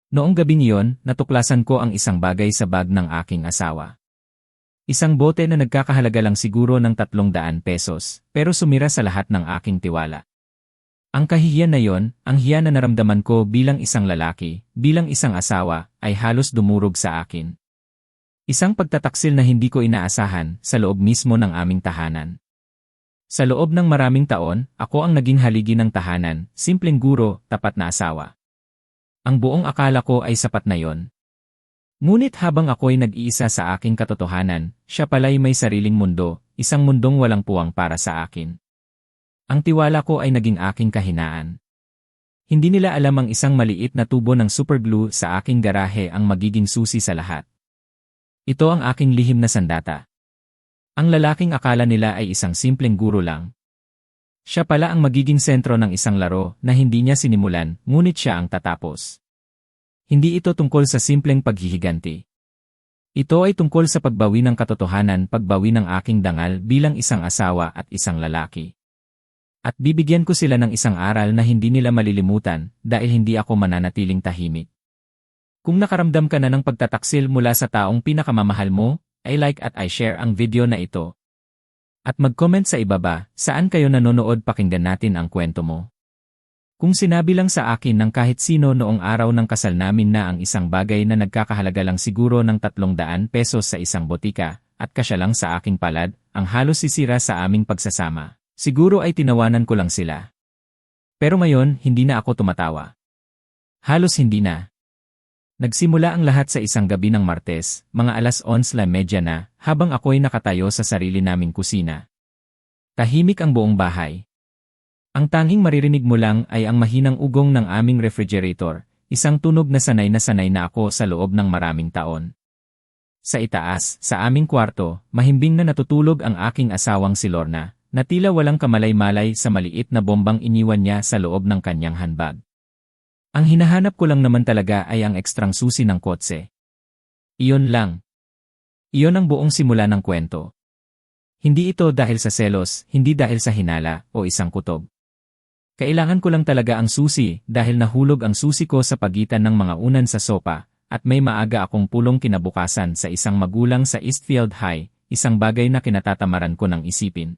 Noong gabing iyon, natuklasan ko ang isang bagay sa bag ng aking asawa. Isang bote na nagkakahalaga lang siguro ng 300 pesos, pero sumira sa lahat ng aking tiwala. Ang kahihiyan na yon, ang hiya na naramdaman ko bilang isang lalaki, bilang isang asawa, ay halos dumurog sa akin. Isang pagtataksil na hindi ko inaasahan sa loob mismo ng aming tahanan. Sa loob ng maraming taon, ako ang naging haligi ng tahanan, simpleng guro, tapat na asawa. Ang buong akala ko ay sapat na yon. Ngunit habang ako'y nag-iisa sa aking katotohanan, siya pala'y may sariling mundo, isang mundong walang puwang para sa akin. Ang tiwala ko ay naging aking kahinaan. Hindi nila alam ang isang maliit na tubo ng superglue sa aking garahe ang magiging susi sa lahat. Ito ang aking lihim na sandata. Ang lalaking akala nila ay isang simpleng guro lang. Siya pala ang magiging sentro ng isang laro na hindi niya sinimulan, ngunit siya ang tatapos. Hindi ito tungkol sa simpleng paghihiganti. Ito ay tungkol sa pagbawi ng katotohanan, pagbawi ng aking dangal bilang isang asawa at isang lalaki. At bibigyan ko sila ng isang aral na hindi nila malilimutan dahil hindi ako mananatiling tahimik. Kung nakaramdam ka na ng pagtataksil mula sa taong pinakamamahal mo, ay like at I share ang video na ito. At mag-comment sa ibaba, saan kayo nanonood, pakinggan natin ang kwento mo. Kung sinabi lang sa akin ng kahit sino noong araw ng kasal namin na ang isang bagay na nagkakahalaga lang siguro ng 300 pesos sa isang botika, at kasya lang sa aking palad, ang halos sisira sa aming pagsasama, siguro ay tinawanan ko lang sila. Pero ngayon, hindi na ako tumatawa. Halos hindi na. Nagsimula ang lahat sa isang gabi ng Martes, mga 11:30 na, habang ako'y nakatayo sa sarili naming kusina. Tahimik ang buong bahay. Ang tanging maririnig mo lang ay ang mahinang ugong ng aming refrigerator, isang tunog na sanay na ako sa loob ng maraming taon. Sa itaas, sa aming kwarto, mahimbing na natutulog ang aking asawang si Lorna, na tila walang kamalay-malay sa maliit na bombang iniwan niya sa loob ng kanyang handbag. Ang hinahanap ko lang naman talaga ay ang ekstrang susi ng kotse. Iyon lang. Iyon ang buong simula ng kwento. Hindi ito dahil sa selos, hindi dahil sa hinala o isang kutob. Kailangan ko lang talaga ang susi dahil nahulog ang susi ko sa pagitan ng mga unan sa sopa at may maaga akong pulong kinabukasan sa isang magulang sa Eastfield High, isang bagay na kinatatamaran ko ng isipin.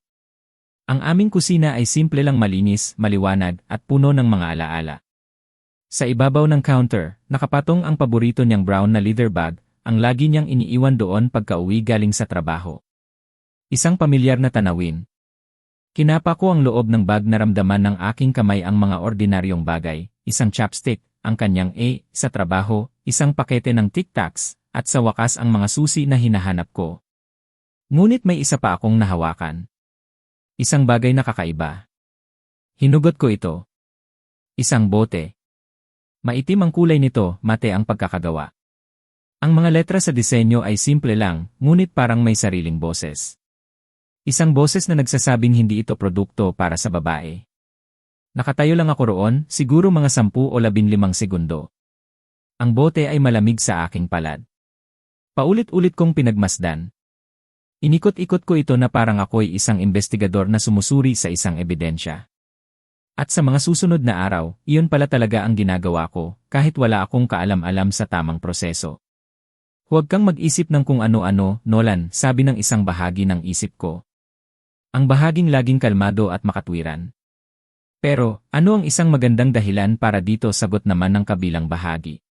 Ang aming kusina ay simple lang, malinis, maliwanag at puno ng mga alaala. Sa ibabaw ng counter, nakapatong ang paborito niyang brown na leather bag, ang lagi niyang iniiwan doon pagka-uwi galing sa trabaho. Isang pamilyar na tanawin. Kinapa ko ang loob ng bag, naramdaman ng aking kamay ang mga ordinaryong bagay, isang chopstick, ang kanyang sa trabaho, isang pakete ng Tic Tacs, at sa wakas ang mga susi na hinahanap ko. Ngunit may isa pa akong nahawakan. Isang bagay na kakaiba. Hinugot ko ito. Isang bote. Maitim ang kulay nito, mate ang pagkakagawa. Ang mga letra sa disenyo ay simple lang, ngunit parang may sariling boses. Isang boses na nagsasabing hindi ito produkto para sa babae. Nakatayo lang ako roon, siguro mga 10 o 15 segundo. Ang bote ay malamig sa aking palad. Paulit-ulit kong pinagmasdan. Inikot-ikot ko ito na parang ako'y isang investigador na sumusuri sa isang ebidensya. At sa mga susunod na araw, iyon pala talaga ang ginagawa ko, kahit wala akong kaalam-alam sa tamang proseso. Huwag kang mag-isip ng kung ano-ano, Nolan, sabi ng isang bahagi ng isip ko. Ang bahaging laging kalmado at makatwiran. Pero, ano ang isang magandang dahilan para dito, sagot naman ng kabilang bahagi.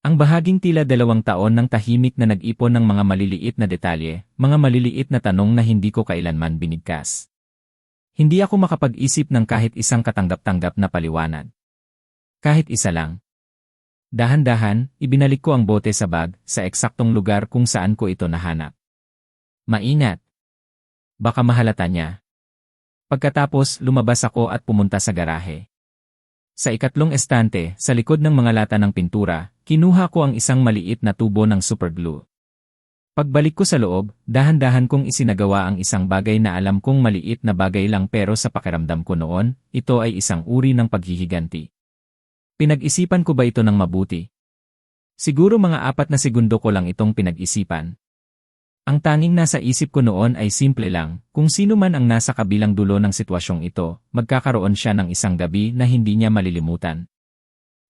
Ang bahaging tila 2 taon ng tahimik na nag-ipon ng mga maliliit na detalye, mga maliliit na tanong na hindi ko kailanman binigkas. Hindi ako makapag-isip ng kahit isang katanggap-tanggap na paliwanag. Kahit isa lang. Dahan-dahan, ibinalik ko ang bote sa bag, sa eksaktong lugar kung saan ko ito nahanap. Maingat. Baka mahalata niya. Pagkatapos, lumabas ako at pumunta sa garahe. Sa ikatlong estante, sa likod ng mga lata ng pintura, kinuha ko ang isang maliit na tubo ng superglue. Pagbalik ko sa loob, dahan-dahan kong isinagawa ang isang bagay na alam kong maliit na bagay lang, pero sa pakiramdam ko noon, ito ay isang uri ng paghihiganti. Pinag-isipan ko ba ito ng mabuti? Siguro mga 4 na segundo ko lang itong pinag-isipan. Ang tanging nasa isip ko noon ay simple lang, kung sino man ang nasa kabilang dulo ng sitwasyong ito, magkakaroon siya ng isang gabi na hindi niya malilimutan.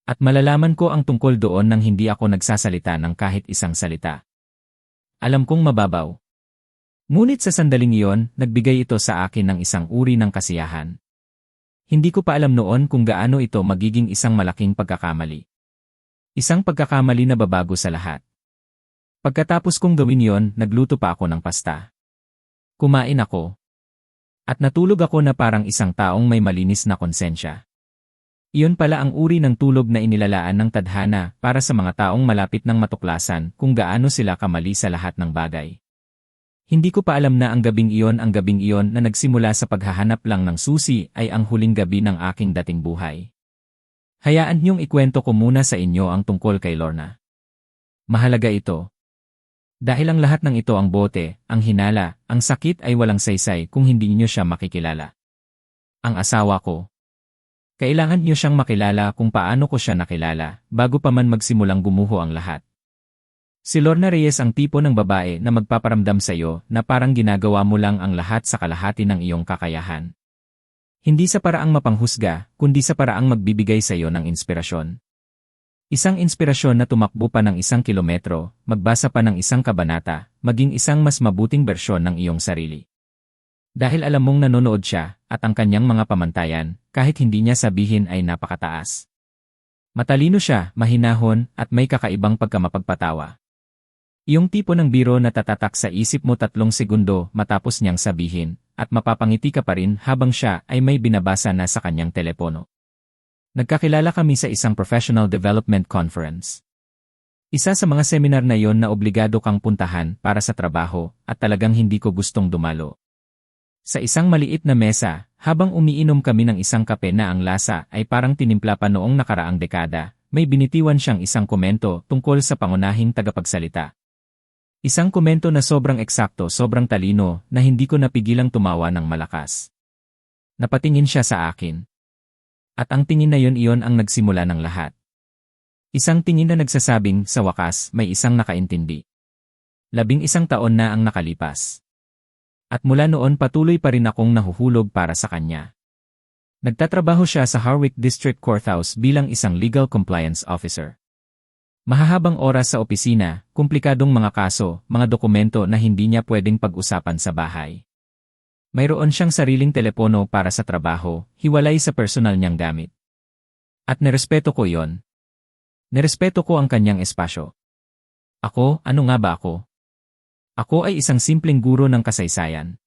At malalaman ko ang tungkol doon nang hindi ako nagsasalita ng kahit isang salita. Alam kong mababaw. Ngunit sa sandaling iyon, nagbigay ito sa akin ng isang uri ng kasiyahan. Hindi ko pa alam noon kung gaano ito magiging isang malaking pagkakamali. Isang pagkakamali na babago sa lahat. Pagkatapos kong gawin yon, nagluto pa ako ng pasta. Kumain ako. At natulog ako na parang isang taong may malinis na konsensya. Iyon pala ang uri ng tulog na inilalaan ng tadhana para sa mga taong malapit ng matuklasan kung gaano sila kamali sa lahat ng bagay. Hindi ko pa alam na ang gabing iyon na nagsimula sa paghahanap lang ng susi ay ang huling gabi ng aking dating buhay. Hayaan niyong ikwento ko muna sa inyo ang tungkol kay Lorna. Mahalaga ito. Dahil ang lahat ng ito ang bote, ang hinala, ang sakit ay walang saysay kung hindi niyo siya makikilala. Ang asawa ko. Kailangan niyo siyang makilala kung paano ko siya nakilala, bago pa man magsimulang gumuho ang lahat. Si Lorna Reyes ang tipo ng babae na magpaparamdam sa iyo na parang ginagawa mo lang ang lahat sa kalahati ng iyong kakayahan. Hindi sa paraang mapanghusga, kundi sa paraang magbibigay sa iyo ng inspirasyon. Isang inspirasyon na tumakbo pa ng 1 kilometro, magbasa pa ng 1 kabanata, maging isang mas mabuting bersyon ng iyong sarili. Dahil alam mong nanonood siya, at ang kanyang mga pamantayan, kahit hindi niya sabihin ay napakataas. Matalino siya, mahinahon, at may kakaibang pagkamapagpatawa. Iyong tipo ng biro na tatatak sa isip mo 3 segundo matapos niyang sabihin, at mapapangiti ka pa rin habang siya ay may binabasa na sa kanyang telepono. Nagkakilala kami sa isang professional development conference. Isa sa mga seminar na yon na obligado kang puntahan para sa trabaho, at talagang hindi ko gustong dumalo. Sa isang maliit na mesa, habang umiinom kami ng isang kape na ang lasa ay parang tinimpla pa noong nakaraang dekada, may binitiwan siyang isang komento tungkol sa pangunahing tagapagsalita. Isang komento na sobrang eksakto, sobrang talino, na hindi ko napigilang tumawa ng malakas. Napatingin siya sa akin. At ang tingin na iyon ang nagsimula ng lahat. Isang tingin na nagsasabing, sa wakas, may isang nakaintindi. 11 taon na ang nakalipas. At mula noon patuloy pa rin akong nahuhulog para sa kanya. Nagtatrabaho siya sa Harwick District Courthouse bilang isang legal compliance officer. Mahahabang oras sa opisina, komplikadong mga kaso, mga dokumento na hindi niya pwedeng pag-usapan sa bahay. Mayroon siyang sariling telepono para sa trabaho, hiwalay sa personal niyang gamit. At nerespeto ko yon. Nerespeto ko ang kanyang espasyo. Ako, ano nga ba ako? Ako ay isang simpleng guro ng kasaysayan.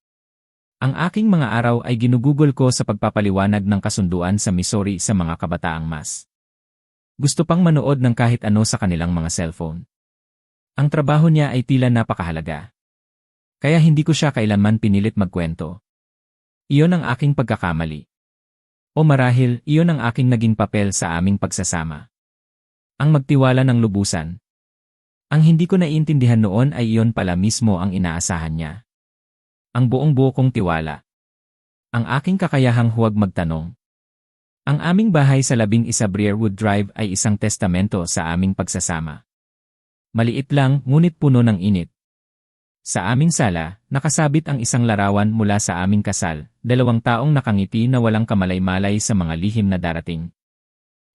Ang aking mga araw ay ginugugol ko sa pagpapaliwanag ng kasunduan sa Missouri sa mga kabataang mas. Gusto pang manood ng kahit ano sa kanilang mga cellphone. Ang trabaho niya ay tila napakahalaga. Kaya hindi ko siya kailanman pinilit magkwento. Iyon ang aking pagkakamali. O marahil, iyon ang aking naging papel sa aming pagsasama. Ang magtiwala ng lubusan. Ang hindi ko naiintindihan noon ay iyon pala mismo ang inaasahan niya. Ang buong-buo kong tiwala. Ang aking kakayahang huwag magtanong. Ang aming bahay sa 11 Breerwood Drive ay isang testamento sa aming pagsasama. Maliit lang, ngunit puno ng init. Sa aming sala, nakasabit ang isang larawan mula sa aming kasal, 2 taong nakangiti na walang kamalay-malay sa mga lihim na darating.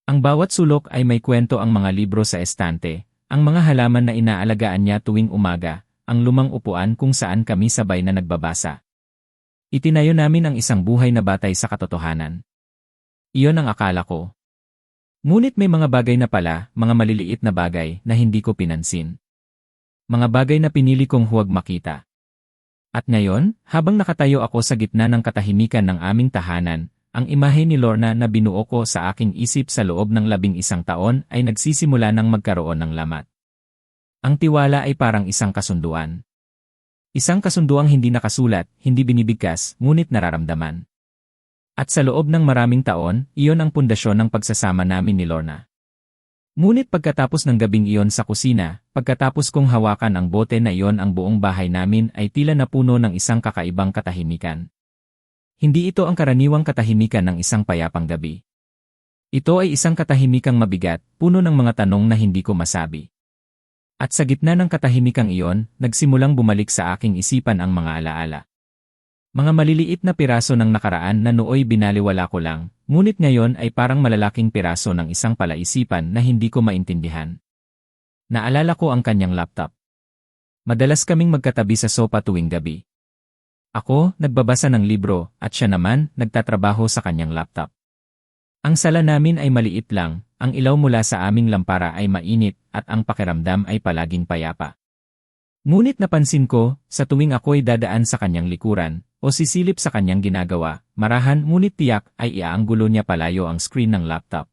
Ang bawat sulok ay may kwento, ang mga libro sa estante, ang mga halaman na inaalagaan niya tuwing umaga, ang lumang upuan kung saan kami sabay na nagbabasa. Itinayo namin ang isang buhay na batay sa katotohanan. Iyon ang akala ko. Ngunit may mga bagay na pala, mga maliliit na bagay na hindi ko pinansin. Mga bagay na pinili kong huwag makita. At ngayon, habang nakatayo ako sa gitna ng katahimikan ng aming tahanan, ang imahe ni Lorna na binuo ko sa aking isip sa loob ng 11 taon ay nagsisimula ng magkaroon ng lamat. Ang tiwala ay parang isang kasunduan. Isang kasunduang hindi nakasulat, hindi binibigkas, ngunit nararamdaman. At sa loob ng maraming taon, iyon ang pundasyon ng pagsasama namin ni Lorna. Ngunit pagkatapos ng gabing iyon sa kusina, pagkatapos kong hawakan ang bote na iyon, ang buong bahay namin ay tila napuno ng isang kakaibang katahimikan. Hindi ito ang karaniwang katahimikan ng isang payapang gabi. Ito ay isang katahimikang mabigat, puno ng mga tanong na hindi ko masabi. At sa gitna ng katahimikang iyon, nagsimulang bumalik sa aking isipan ang mga alaala. Mga maliliit na piraso ng nakaraan na nooy binaliwala ko lang, ngunit ngayon ay parang malalaking piraso ng isang palaisipan na hindi ko maintindihan. Naalala ko ang kanyang laptop. Madalas kaming magkatabi sa sopa tuwing gabi. Ako, nagbabasa ng libro, at siya naman, nagtatrabaho sa kanyang laptop. Ang sala namin ay maliit lang, ang ilaw mula sa aming lampara ay mainit, at ang pakiramdam ay palaging payapa. Ngunit napansin ko, sa tuwing ako'y dadaan sa kanyang likuran, o sisilip sa kanyang ginagawa, marahan ngunit tiyak ay iaanggulo niya palayo ang screen ng laptop.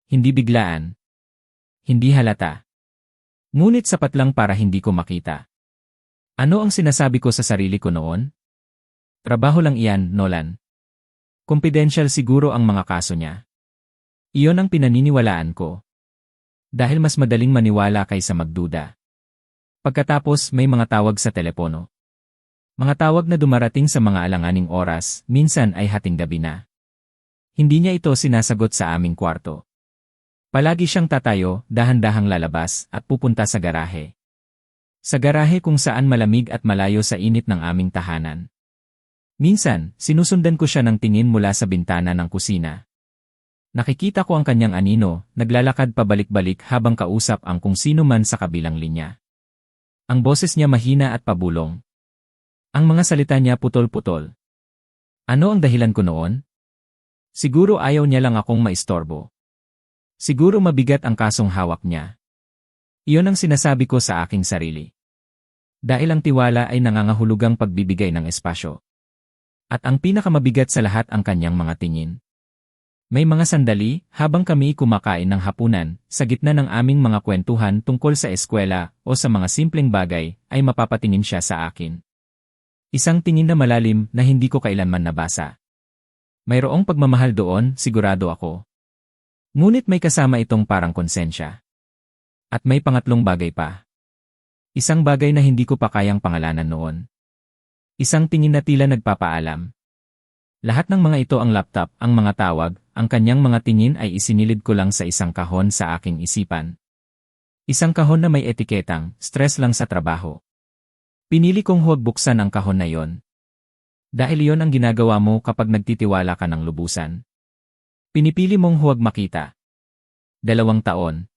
Hindi biglaan. Hindi halata. Ngunit sapat lang para hindi ko makita. Ano ang sinasabi ko sa sarili ko noon? Trabaho lang iyan, Nolan. Confidential siguro ang mga kaso niya. Iyon ang pinaniniwalaan ko. Dahil mas madaling maniwala kaysa magduda. Pagkatapos may mga tawag sa telepono. Mga tawag na dumarating sa mga alanganing oras, minsan ay hating gabi na. Hindi niya ito sinasagot sa aming kwarto. Palagi siyang tatayo, dahan-dahang lalabas, at pupunta sa garahe. Sa garahe kung saan malamig at malayo sa init ng aming tahanan. Minsan, sinusundan ko siya ng tingin mula sa bintana ng kusina. Nakikita ko ang kanyang anino, naglalakad pabalik-balik habang kausap ang kung sino man sa kabilang linya. Ang boses niya mahina at pabulong. Ang mga salita niya putol-putol. Ano ang dahilan ko noon? Siguro ayaw niya lang akong maistorbo. Siguro mabigat ang kasong hawak niya. Iyon ang sinasabi ko sa aking sarili. Dahil ang tiwala ay nangangahulugang pagbibigay ng espasyo. At ang pinakamabigat sa lahat ang kanyang mga tingin. May mga sandali, habang kami kumakain ng hapunan, sa gitna ng aming mga kwentuhan tungkol sa eskwela o sa mga simpleng bagay, ay mapapatingin siya sa akin. Isang tingin na malalim na hindi ko kailanman nabasa. Mayroong pagmamahal doon, sigurado ako. Ngunit may kasama itong parang konsensya. At may pangatlong bagay pa. Isang bagay na hindi ko pa kayang pangalanan noon. Isang tingin na tila nagpapaalam. Lahat ng mga ito ang laptop, ang mga tawag, ang kanyang mga tingin ay isinilid ko lang sa isang kahon sa aking isipan. Isang kahon na may etiketang, stress lang sa trabaho. Pinili kong huwag buksan ang kahon na yon. Dahil yon ang ginagawa mo kapag nagtitiwala ka ng lubusan. Pinipili mong huwag makita. 2 taon.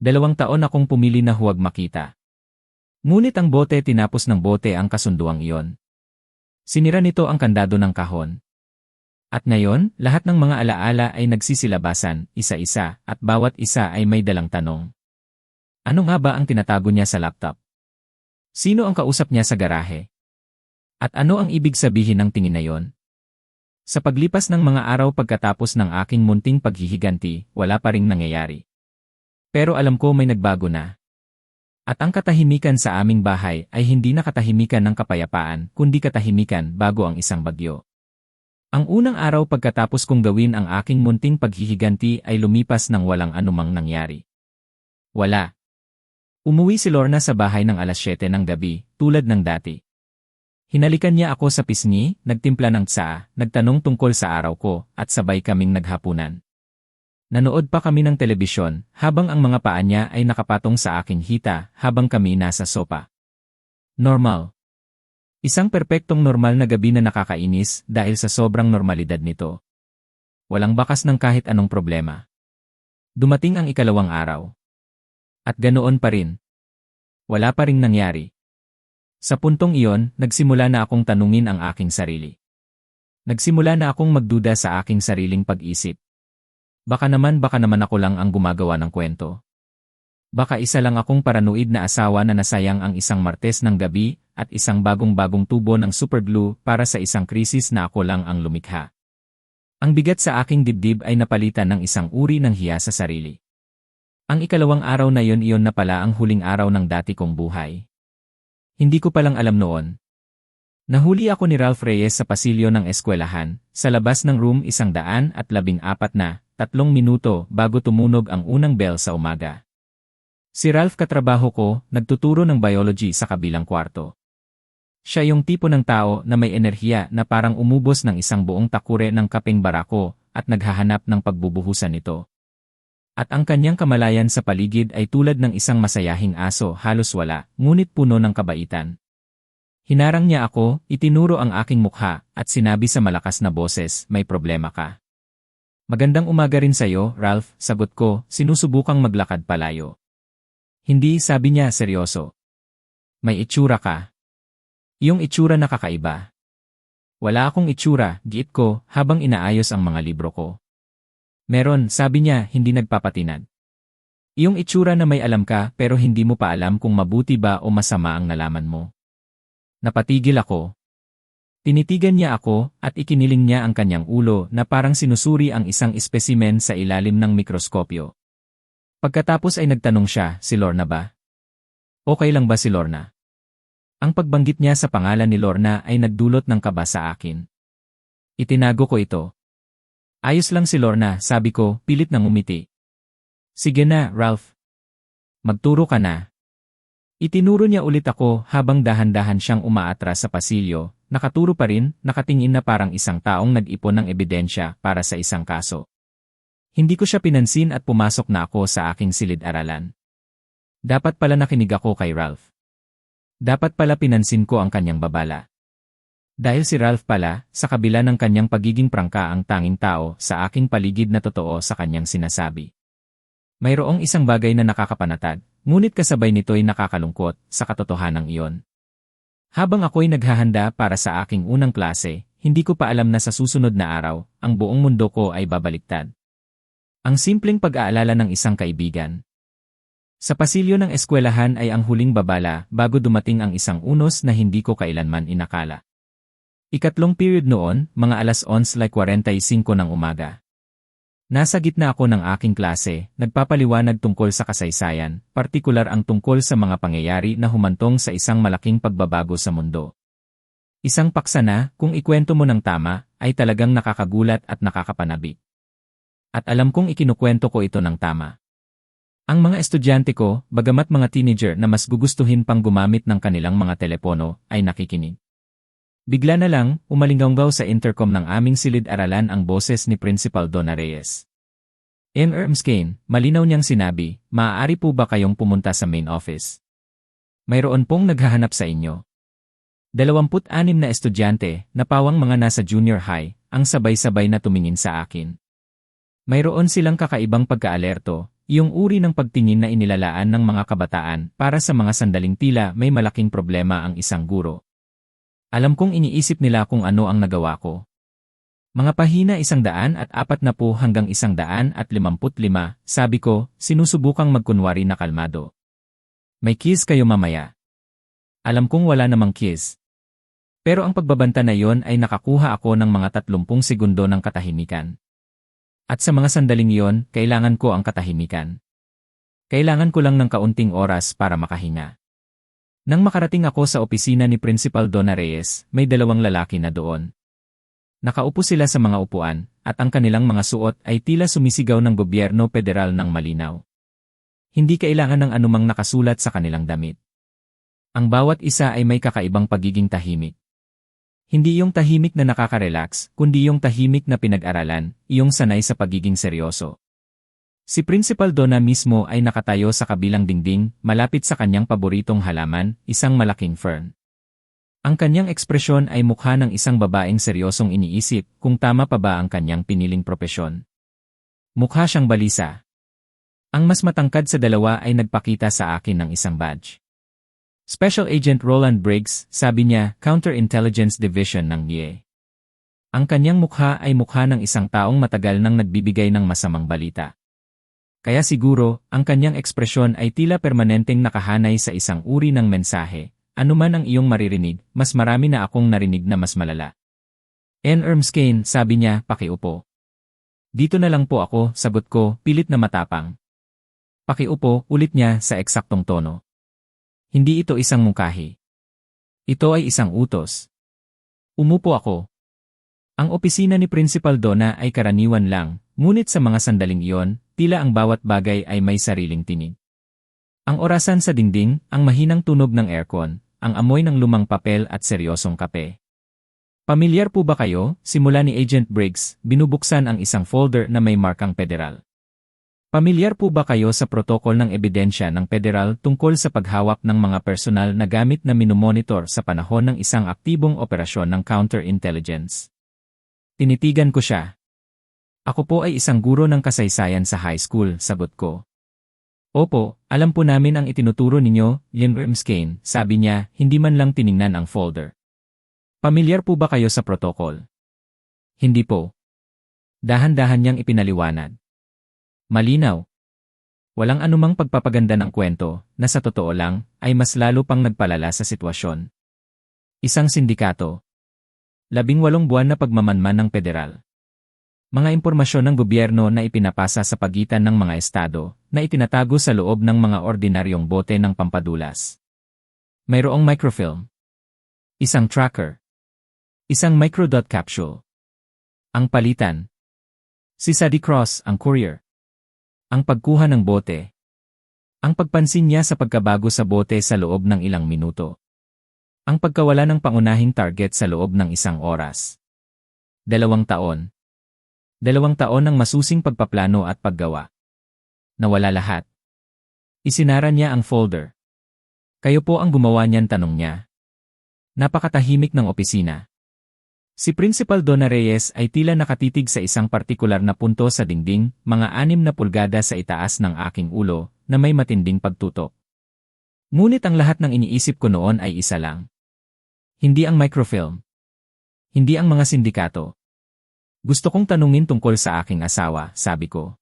2 taon akong pumili na huwag makita. Ngunit ang bote tinapos ng bote ang kasunduang iyon. Sinira nito ang kandado ng kahon. At ngayon, lahat ng mga alaala ay nagsisilabasan, isa-isa, at bawat isa ay may dalang tanong. Ano nga ba ang tinatago niya sa laptop? Sino ang kausap niya sa garahe? At ano ang ibig sabihin ng tingin na yon? Sa paglipas ng mga araw pagkatapos ng aking munting paghihiganti, wala pa ring nangyayari. Pero alam ko may nagbago na. At ang katahimikan sa aming bahay ay hindi na katahimikan ng kapayapaan, kundi katahimikan bago ang isang bagyo. Ang unang araw pagkatapos kong gawin ang aking munting paghihiganti ay lumipas ng walang anumang nangyari. Wala. Umuwi si Lorna sa bahay ng 7:00 ng gabi, tulad ng dati. Hinalikan niya ako sa pisngi, nagtimpla ng tsaa, nagtanong tungkol sa araw ko, at sabay kaming naghapunan. Nanood pa kami ng telebisyon, habang ang mga paa niya ay nakapatong sa aking hita, habang kami nasa sopa. Normal. Isang perpektong normal na gabi na nakakainis dahil sa sobrang normalidad nito. Walang bakas ng kahit anong problema. Dumating ang 2nd araw. At ganoon pa rin. Wala pa ring nangyari. Sa puntong iyon, nagsimula na akong tanungin ang aking sarili. Nagsimula na akong magduda sa aking sariling pag-isip. Baka naman ako lang ang gumagawa ng kwento. Baka isa lang akong paranoid na asawa na nasayang ang isang Martes ng gabi at isang bagong-bagong tubo ng superglue para sa isang krisis na ako lang ang lumikha. Ang bigat sa aking dibdib ay napalitan ng isang uri ng hiya sa sarili. Ang 2nd araw na iyon na pala ang huling araw ng dati kong buhay. Hindi ko palang alam noon. Nahuli ako ni Ralph Reyes sa pasilyo ng eskwelahan, sa labas ng room 114 na, 3 minuto bago tumunog ang unang bell sa umaga. Si Ralph katrabaho ko, nagtuturo ng biology sa kabilang kwarto. Siya yung tipo ng tao na may enerhiya na parang umubos ng isang buong takure ng kapeng barako at naghahanap ng pagbubuhusan nito. At ang kanyang kamalayan sa paligid ay tulad ng isang masayahing aso, halos wala, ngunit puno ng kabaitan. Hinarang niya ako, itinuro ang aking mukha, at sinabi sa malakas na boses, may problema ka. Magandang umaga rin sa'yo, Ralph, sagot ko, sinusubukang maglakad palayo. Hindi, sabi niya, seryoso. May itsura ka. Iyong itsura na kakaiba. Wala akong itsura, giit ko, habang inaayos ang mga libro ko. Meron, sabi niya, hindi nagpapatinag. Iyong itsura na may alam ka pero hindi mo pa alam kung mabuti ba o masama ang nalaman mo. Napatigil ako. Tinitigan niya ako at ikiniling niya ang kanyang ulo na parang sinusuri ang isang espesimen sa ilalim ng mikroskopyo. Pagkatapos ay nagtanong siya, si Lorna ba? Okay lang ba si Lorna? Ang pagbanggit niya sa pangalan ni Lorna ay nagdulot ng kaba sa akin. Itinago ko ito. Ayos lang si Lorna, sabi ko, pilit nang umiti. Sige na, Ralph. Magturo ka na. Itinuro niya ulit ako habang dahan-dahan siyang umaatras sa pasilyo, nakaturo pa rin, nakatingin na parang isang taong nag-ipon ng ebidensya para sa isang kaso. Hindi ko siya pinansin at pumasok na ako sa aking silid-aralan. Dapat pala nakinig ako kay Ralph. Dapat pala pinansin ko ang kanyang babala. Dahil si Ralph pala, sa kabila ng kanyang pagiging prangka ang tanging tao sa aking paligid na totoo sa kanyang sinasabi. Mayroong isang bagay na nakakapanatag, ngunit kasabay nito'y nakakalungkot sa katotohanang iyon. Habang ako'y naghahanda para sa aking unang klase, hindi ko pa alam na sa susunod na araw, ang buong mundo ko ay babaliktad. Ang simpleng pag-aalala ng isang kaibigan. Sa pasilyo ng eskwelahan ay ang huling babala bago dumating ang isang unos na hindi ko kailanman inakala. Ikatlong period noon, mga 11:45 ng umaga. Nasa gitna ako ng aking klase, nagpapaliwanag tungkol sa kasaysayan, partikular ang tungkol sa mga pangyayari na humantong sa isang malaking pagbabago sa mundo. Isang paksa na, kung ikwento mo ng tama, ay talagang nakakagulat at nakakapanabik. At alam kong ikinukwento ko ito ng tama. Ang mga estudyante ko, bagamat mga teenager na mas gugustuhin pang gumamit ng kanilang mga telepono, ay nakikinig. Bigla na lang, umalinggaw sa intercom ng aming silid-aralan ang boses ni Principal Donna Reyes. Ermskane, malinaw niyang sinabi, maaari po ba kayong pumunta sa main office? Mayroon pong naghahanap sa inyo. 26 na estudyante, na pawang mga nasa junior high, ang sabay-sabay na tumingin sa akin. Mayroon silang kakaibang pagkaalerto, yung uri ng pagtingin na inilalaan ng mga kabataan para sa mga sandaling tila may malaking problema ang isang guro. Alam kong iniisip nila kung ano ang nagawa ko. Mga pahina 140 hanggang 155, sabi ko, sinusubukang magkunwari na kalmado. May kiss kayo mamaya. Alam kong wala namang kiss. Pero ang pagbabanta na yon ay nakakuha ako ng mga 30 segundo ng katahimikan. At sa mga sandaling yon, kailangan ko ang katahimikan. Kailangan ko lang ng kaunting oras para makahinga. Nang makarating ako sa opisina ni Principal Donna Reyes, may 2 lalaki na doon. Nakaupo sila sa mga upuan, at ang kanilang mga suot ay tila sumisigaw ng gobyerno federal ng malinaw. Hindi kailangan ng anumang nakasulat sa kanilang damit. Ang bawat isa ay may kakaibang pagiging tahimik. Hindi yung tahimik na nakaka-relax, kundi yung tahimik na pinag-aralan, iyong sanay sa pagiging seryoso. Si Principal Donna mismo ay nakatayo sa kabilang dingding, malapit sa kanyang paboritong halaman, isang malaking fern. Ang kanyang ekspresyon ay mukha ng isang babaeng seryosong iniisip kung tama pa ba ang kanyang piniling propesyon. Mukha siyang balisa. Ang mas matangkad sa dalawa ay nagpakita sa akin ng isang badge. Special Agent Roland Briggs, sabi niya, Counterintelligence Division ng NIE. Ang kanyang mukha ay mukha ng isang taong matagal nang nagbibigay ng masamang balita. Kaya siguro, ang kanyang ekspresyon ay tila permanenteng nakahanay sa isang uri ng mensahe. Anuman ang iyong maririnig, mas marami na akong narinig na mas malala. Ermskane, sabi niya, pakiupo. Dito na lang po ako, sagot ko, pilit na matapang. Pakiupo, ulit niya sa eksaktong tono. Hindi ito isang mungkahi. Ito ay isang utos. Umupo ako. Ang opisina ni Principal Donna ay karaniwan lang, ngunit sa mga sandaling iyon, tila ang bawat bagay ay may sariling tinig. Ang orasan sa dingding, ang mahinang tunog ng aircon, ang amoy ng lumang papel at seryosong kape. Pamilyar po ba kayo? Simula ni Agent Briggs, binubuksan ang isang folder na may markang federal. Pamilyar po ba kayo sa protokol ng ebidensya ng federal tungkol sa paghawak ng mga personal na gamit na minomonitor sa panahon ng isang aktibong operasyon ng counterintelligence? Tinitigan ko siya. Ako po ay isang guro ng kasaysayan sa high school, sagot ko. Opo, alam po namin ang itinuturo ninyo, Lynn Erskine, sabi niya, hindi man lang tiningnan ang folder. Pamilyar po ba kayo sa protokol? Hindi po. Dahan-dahan niyang ipinaliwanag. Malinaw. Walang anumang pagpapaganda ng kwento na sa totoo lang ay mas lalo pang nagpalala sa sitwasyon. Isang sindikato. 18 buwan na pagmamanman ng federal. Mga impormasyon ng gobyerno na ipinapasa sa pagitan ng mga estado na itinatago sa loob ng mga ordinaryong bote ng pampadulas. Mayroong microfilm. Isang tracker. Isang microdot capsule. Ang palitan. Si Sadie Cross, ang courier. Ang pagkuha ng bote. Ang pagpansin niya sa pagkabago sa bote sa loob ng ilang minuto. Ang pagkawala ng pangunahing target sa loob ng isang oras. 2 taon. 2 taon ng masusing pagpaplano at paggawa. Nawala lahat. Isinara niya ang folder. Kayo po ang gumawa niyan, tanong niya. Napakatahimik ng opisina. Si Principal Donna Reyes ay tila nakatitig sa isang partikular na punto sa dingding, mga 6 na pulgada sa itaas ng aking ulo, na may matinding pagtutok. Ngunit ang lahat ng iniisip ko noon ay isa lang. Hindi ang microfilm. Hindi ang mga sindikato. Gusto kong tanungin tungkol sa aking asawa, sabi ko.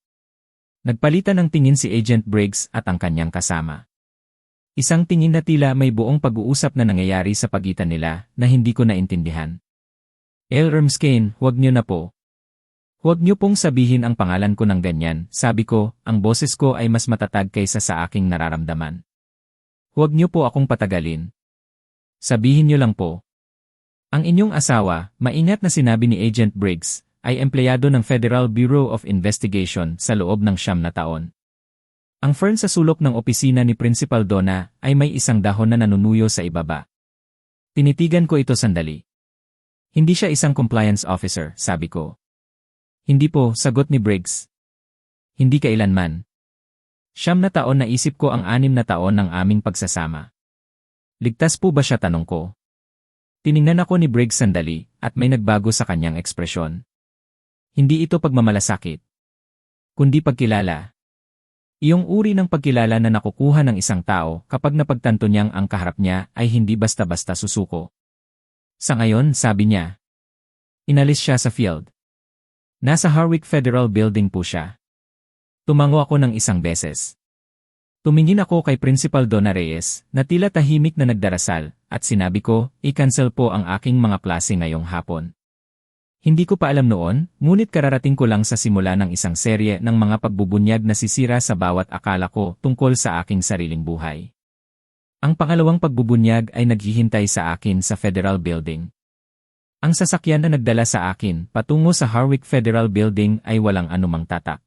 Nagpalitan ng tingin si Agent Briggs at ang kanyang kasama. Isang tingin na tila may buong pag-uusap na nangyayari sa pagitan nila na hindi ko naintindihan. Erskine, huwag niyo na po. Huwag niyo pong sabihin ang pangalan ko ng ganyan, sabi ko, ang boses ko ay mas matatag kaysa sa aking nararamdaman. Huwag niyo po akong patagalin. Sabihin niyo lang po. Ang inyong asawa, maingat na sinabi ni Agent Briggs, ay empleyado ng Federal Bureau of Investigation sa loob ng 9 na taon. Ang fern sa sulok ng opisina ni Principal Donna ay may isang dahon na nanunuyo sa ibaba. Tinitigan ko ito sandali. Hindi siya isang compliance officer, sabi ko. Hindi po, sagot ni Briggs. Hindi kailanman. 9 na taon na isip ko ang 6 na taon ng aming pagsasama. Ligtas po ba siya, tanong ko? Tiningnan ako ni Briggs sandali at may nagbago sa kanyang ekspresyon. Hindi ito pagmamalasakit, kundi pagkilala. Iyong uri ng pagkilala na nakukuha ng isang tao kapag napagtanto niyang ang kaharap niya ay hindi basta-basta susuko. Sa ngayon, sabi niya. Inalis siya sa field. Nasa Harwick Federal Building po siya. Tumango ako ng 1 beses. Tumingin ako kay Principal Donna Reyes na tila tahimik na nagdarasal at sinabi ko, i-cancel po ang aking mga klase ngayong hapon. Hindi ko pa alam noon, ngunit kararating ko lang sa simula ng isang serye ng mga pagbubunyag na sisira sa bawat akala ko tungkol sa aking sariling buhay. Ang pangalawang pagbubunyag ay naghihintay sa akin sa Federal Building. Ang sasakyan na nagdala sa akin patungo sa Harwick Federal Building ay walang anumang tatak.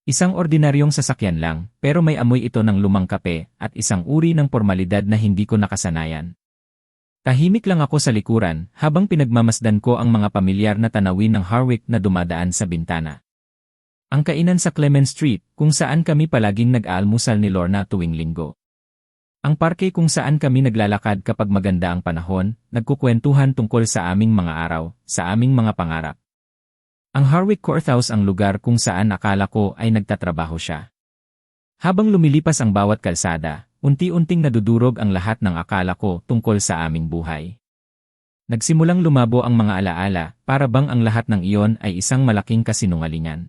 Isang ordinaryong sasakyan lang, pero may amoy ito ng lumang kape at isang uri ng formalidad na hindi ko nakasanayan. Tahimik lang ako sa likuran habang pinagmamasdan ko ang mga pamilyar na tanawin ng Harwick na dumadaan sa bintana. Ang kainan sa Clement Street, kung saan kami palaging nag-aalmusal ni Lorna tuwing linggo. Ang parke kung saan kami naglalakad kapag maganda ang panahon, nagkukwentuhan tungkol sa aming mga araw, sa aming mga pangarap. Ang Harwick Courthouse ang lugar kung saan akala ko ay nagtatrabaho siya. Habang lumilipas ang bawat kalsada, unti-unting nadudurog ang lahat ng akala ko tungkol sa aming buhay. Nagsimulang lumabo ang mga alaala, para bang ang lahat ng iyon ay isang malaking kasinungalingan.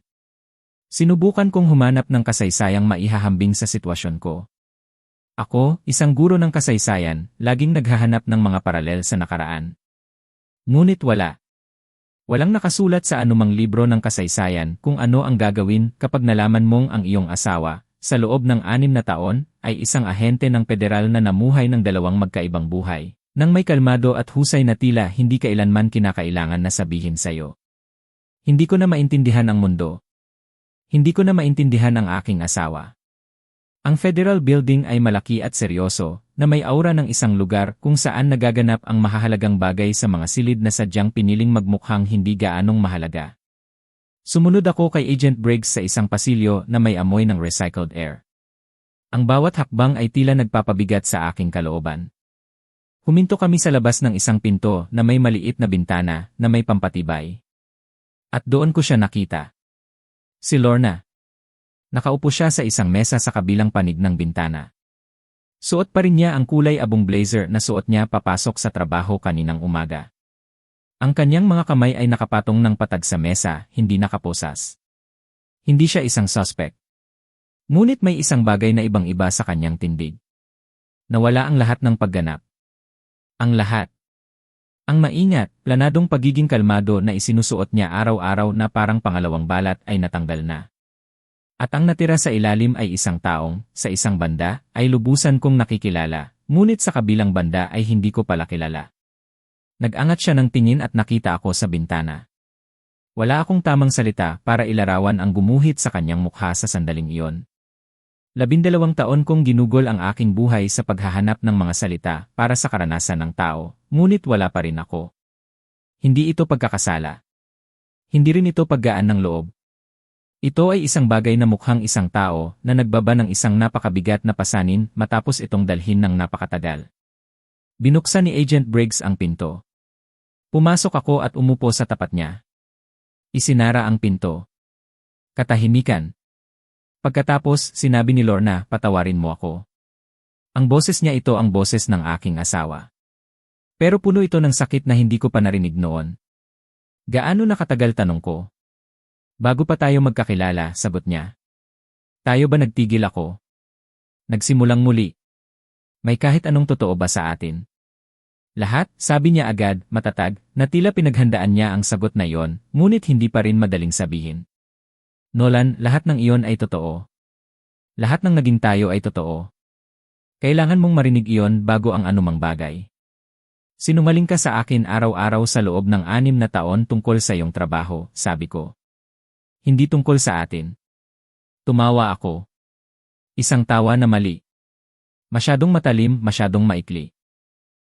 Sinubukan kong humanap ng kasaysayang maihahambing sa sitwasyon ko. Ako, isang guro ng kasaysayan, laging naghahanap ng mga paralel sa nakaraan. Ngunit wala. Walang nakasulat sa anumang libro ng kasaysayan kung ano ang gagawin kapag nalaman mong ang iyong asawa, sa loob ng 6 na taon, ay isang ahente ng federal na namuhay ng 2 magkaibang buhay, nang may kalmado at husay na tila hindi kailanman kinakailangan na sabihin sa'yo. Hindi ko na maintindihan ang mundo. Hindi ko na maintindihan ang aking asawa. Ang Federal Building ay malaki at seryoso, na may aura ng isang lugar kung saan nagaganap ang mahahalagang bagay sa mga silid na sadyang piniling magmukhang hindi gaanong mahalaga. Sumunod ako kay Agent Briggs sa isang pasilyo na may amoy ng recycled air. Ang bawat hakbang ay tila nagpapabigat sa aking kalooban. Huminto kami sa labas ng isang pinto na may maliit na bintana na may pampatibay. At doon ko siya nakita. Si Lorna. Nakaupo siya sa isang mesa sa kabilang panig ng bintana. Suot pa rin niya ang kulay abong blazer na suot niya papasok sa trabaho kaninang umaga. Ang kanyang mga kamay ay nakapatong ng patag sa mesa, hindi nakaposas. Hindi siya isang suspect. Ngunit may isang bagay na ibang-iba sa kanyang tindig. Nawala ang lahat ng pagganap. Ang lahat. Ang maingat, planadong pagiging kalmado na isinusuot niya araw-araw na parang pangalawang balat ay natanggal na. At ang natira sa ilalim ay isang taong, sa isang banda, ay lubusan kong nakikilala, ngunit sa kabilang banda ay hindi ko pala kilala. Nag-angat siya ng tingin at nakita ako sa bintana. Wala akong tamang salita para ilarawan ang gumuhit sa kanyang mukha sa sandaling iyon. 12 taon kong ginugol ang aking buhay sa paghahanap ng mga salita para sa karanasan ng tao, ngunit wala pa rin ako. Hindi ito pagkakasala. Hindi rin ito paggaan ng loob. Ito ay isang bagay na mukhang isang tao na nagbaba ng isang napakabigat na pasanin matapos itong dalhin ng napakatagal. Binuksan ni Agent Briggs ang pinto. Pumasok ako at umupo sa tapat niya. Isinara ang pinto. Katahimikan. Pagkatapos, sinabi ni Lorna, patawarin mo ako. Ang boses niya ito ang boses ng aking asawa. Pero puno ito ng sakit na hindi ko pa narinig noon. Gaano nakatagal, tanong ko? Bago pa tayo magkakilala, sagot niya. Tayo ba nagtigil ako? Nagsimulang muli. May kahit anong totoo ba sa atin? Lahat, sabi niya agad, matatag, na tila pinaghandaan niya ang sagot na iyon, ngunit hindi pa rin madaling sabihin. Nolan, lahat ng iyon ay totoo. Lahat ng naging tayo ay totoo. Kailangan mong marinig iyon bago ang anumang bagay. Sinungaling ka sa akin araw-araw sa loob ng 6 na taon tungkol sa iyong trabaho, sabi ko. Hindi tungkol sa atin. Tumawa ako. Isang tawa na mali. Masyadong matalim, masyadong maikli.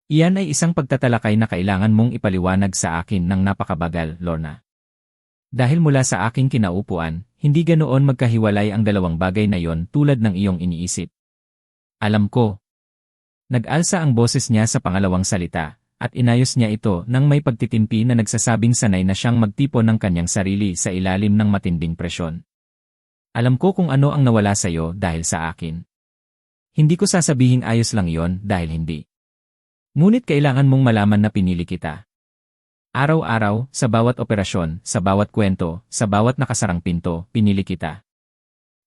Iyan ay isang pagtatalakay na kailangan mong ipaliwanag sa akin ng napakabagal, Lorna. Dahil mula sa aking kinaupuan, hindi ganoon magkahiwalay ang dalawang bagay na yon tulad ng iyong iniisip. Alam ko. Nag-alsa ang boses niya sa pangalawang salita, at inayos niya ito nang may pagtitimpi na nagsasabing sanay na siyang magtipon ng kanyang sarili sa ilalim ng matinding presyon. Alam ko kung ano ang nawala sa iyo dahil sa akin. Hindi ko sasabihing ayos lang yon dahil hindi. Ngunit kailangan mong malaman na pinili kita. Araw-araw, sa bawat operasyon, sa bawat kwento, sa bawat nakasarang pinto, pinili kita.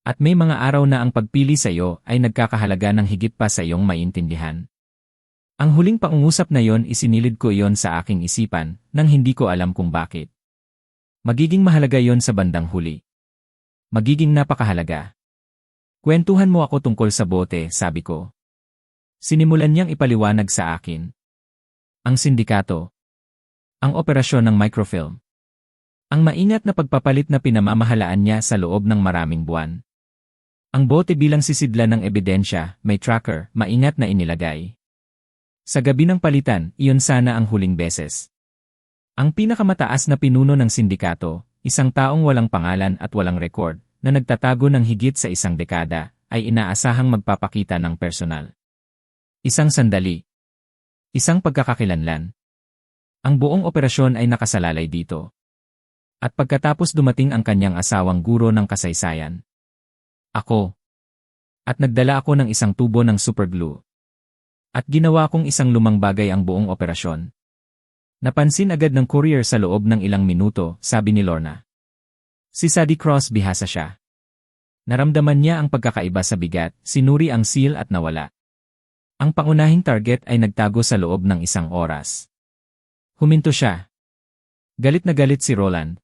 At may mga araw na ang pagpili sa iyo ay nagkakahalaga ng higit pa sa iyong maintindihan. Ang huling pangungusap na yon isinilid ko iyon sa aking isipan, nang hindi ko alam kung bakit. Magiging mahalaga yon sa bandang huli. Magiging napakahalaga. Kwentuhan mo ako tungkol sa bote, sabi ko. Sinimulan niyang ipaliwanag sa akin. Ang sindikato. Ang operasyon ng microfilm. Ang maingat na pagpapalit na pinamamahalaan niya sa loob ng maraming buwan. Ang bote bilang sisidlan ng ebidensya, may tracker, maingat na inilagay. Sa gabi ng palitan, iyon sana ang huling beses. Ang pinakamataas na pinuno ng sindikato, isang taong walang pangalan at walang record, na nagtatago ng higit sa isang dekada, ay inaasahang magpapakita ng personal. Isang sandali. Isang pagkakakilanlan. Ang buong operasyon ay nakasalalay dito. At pagkatapos dumating ang kanyang asawang guro ng kasaysayan. Ako. At nagdala ako ng isang tubo ng superglue. At ginawa kong isang lumang bagay ang buong operasyon. Napansin agad ng courier sa loob ng ilang minuto, sabi ni Lorna. Si Sadie Cross, bihasa siya. Naramdaman niya ang pagkakaiba sa bigat, sinuri ang seal at nawala. Ang pangunahing target ay nagtago sa loob ng 1 oras. Huminto siya. Galit na galit si Roland.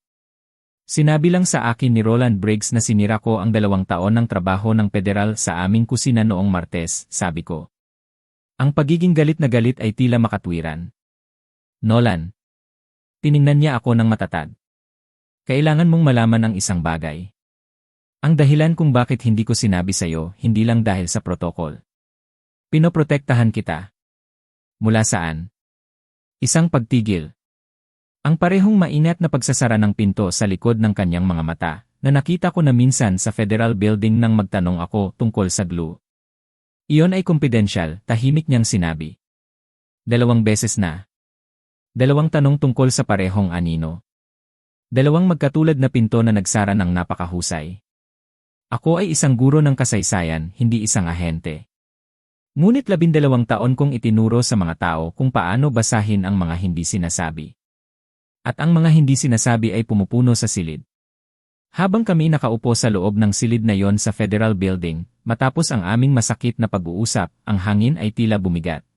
Sinabi lang sa akin ni Roland Briggs na sinira ko ang 2 taon ng trabaho ng federal sa aming kusina noong Martes, sabi ko. Ang pagiging galit na galit ay tila makatwiran. Nolan. Tiningnan niya ako ng matatag. Kailangan mong malaman ang isang bagay. Ang dahilan kung bakit hindi ko sinabi sa iyo, hindi lang dahil sa protokol. Pinoprotektahan kita. Mula saan? Isang pagtigil. Ang parehong maingat na pagsasara ng pinto sa likod ng kanyang mga mata, na nakita ko na minsan sa Federal Building nang magtanong ako tungkol sa glue. Iyon ay kumpidensyal, tahimik niyang sinabi. 2 beses na. 2 tanong tungkol sa parehong anino. 2 magkatulad na pinto na nagsara ng napakahusay. Ako ay isang guro ng kasaysayan, hindi isang ahente. Ngunit 12 taon kong itinuro sa mga tao kung paano basahin ang mga hindi sinasabi. At ang mga hindi sinasabi ay pumupuno sa silid. Habang kami nakaupo sa loob ng silid na yon sa Federal Building, matapos ang aming masakit na pag-uusap, ang hangin ay tila bumigat.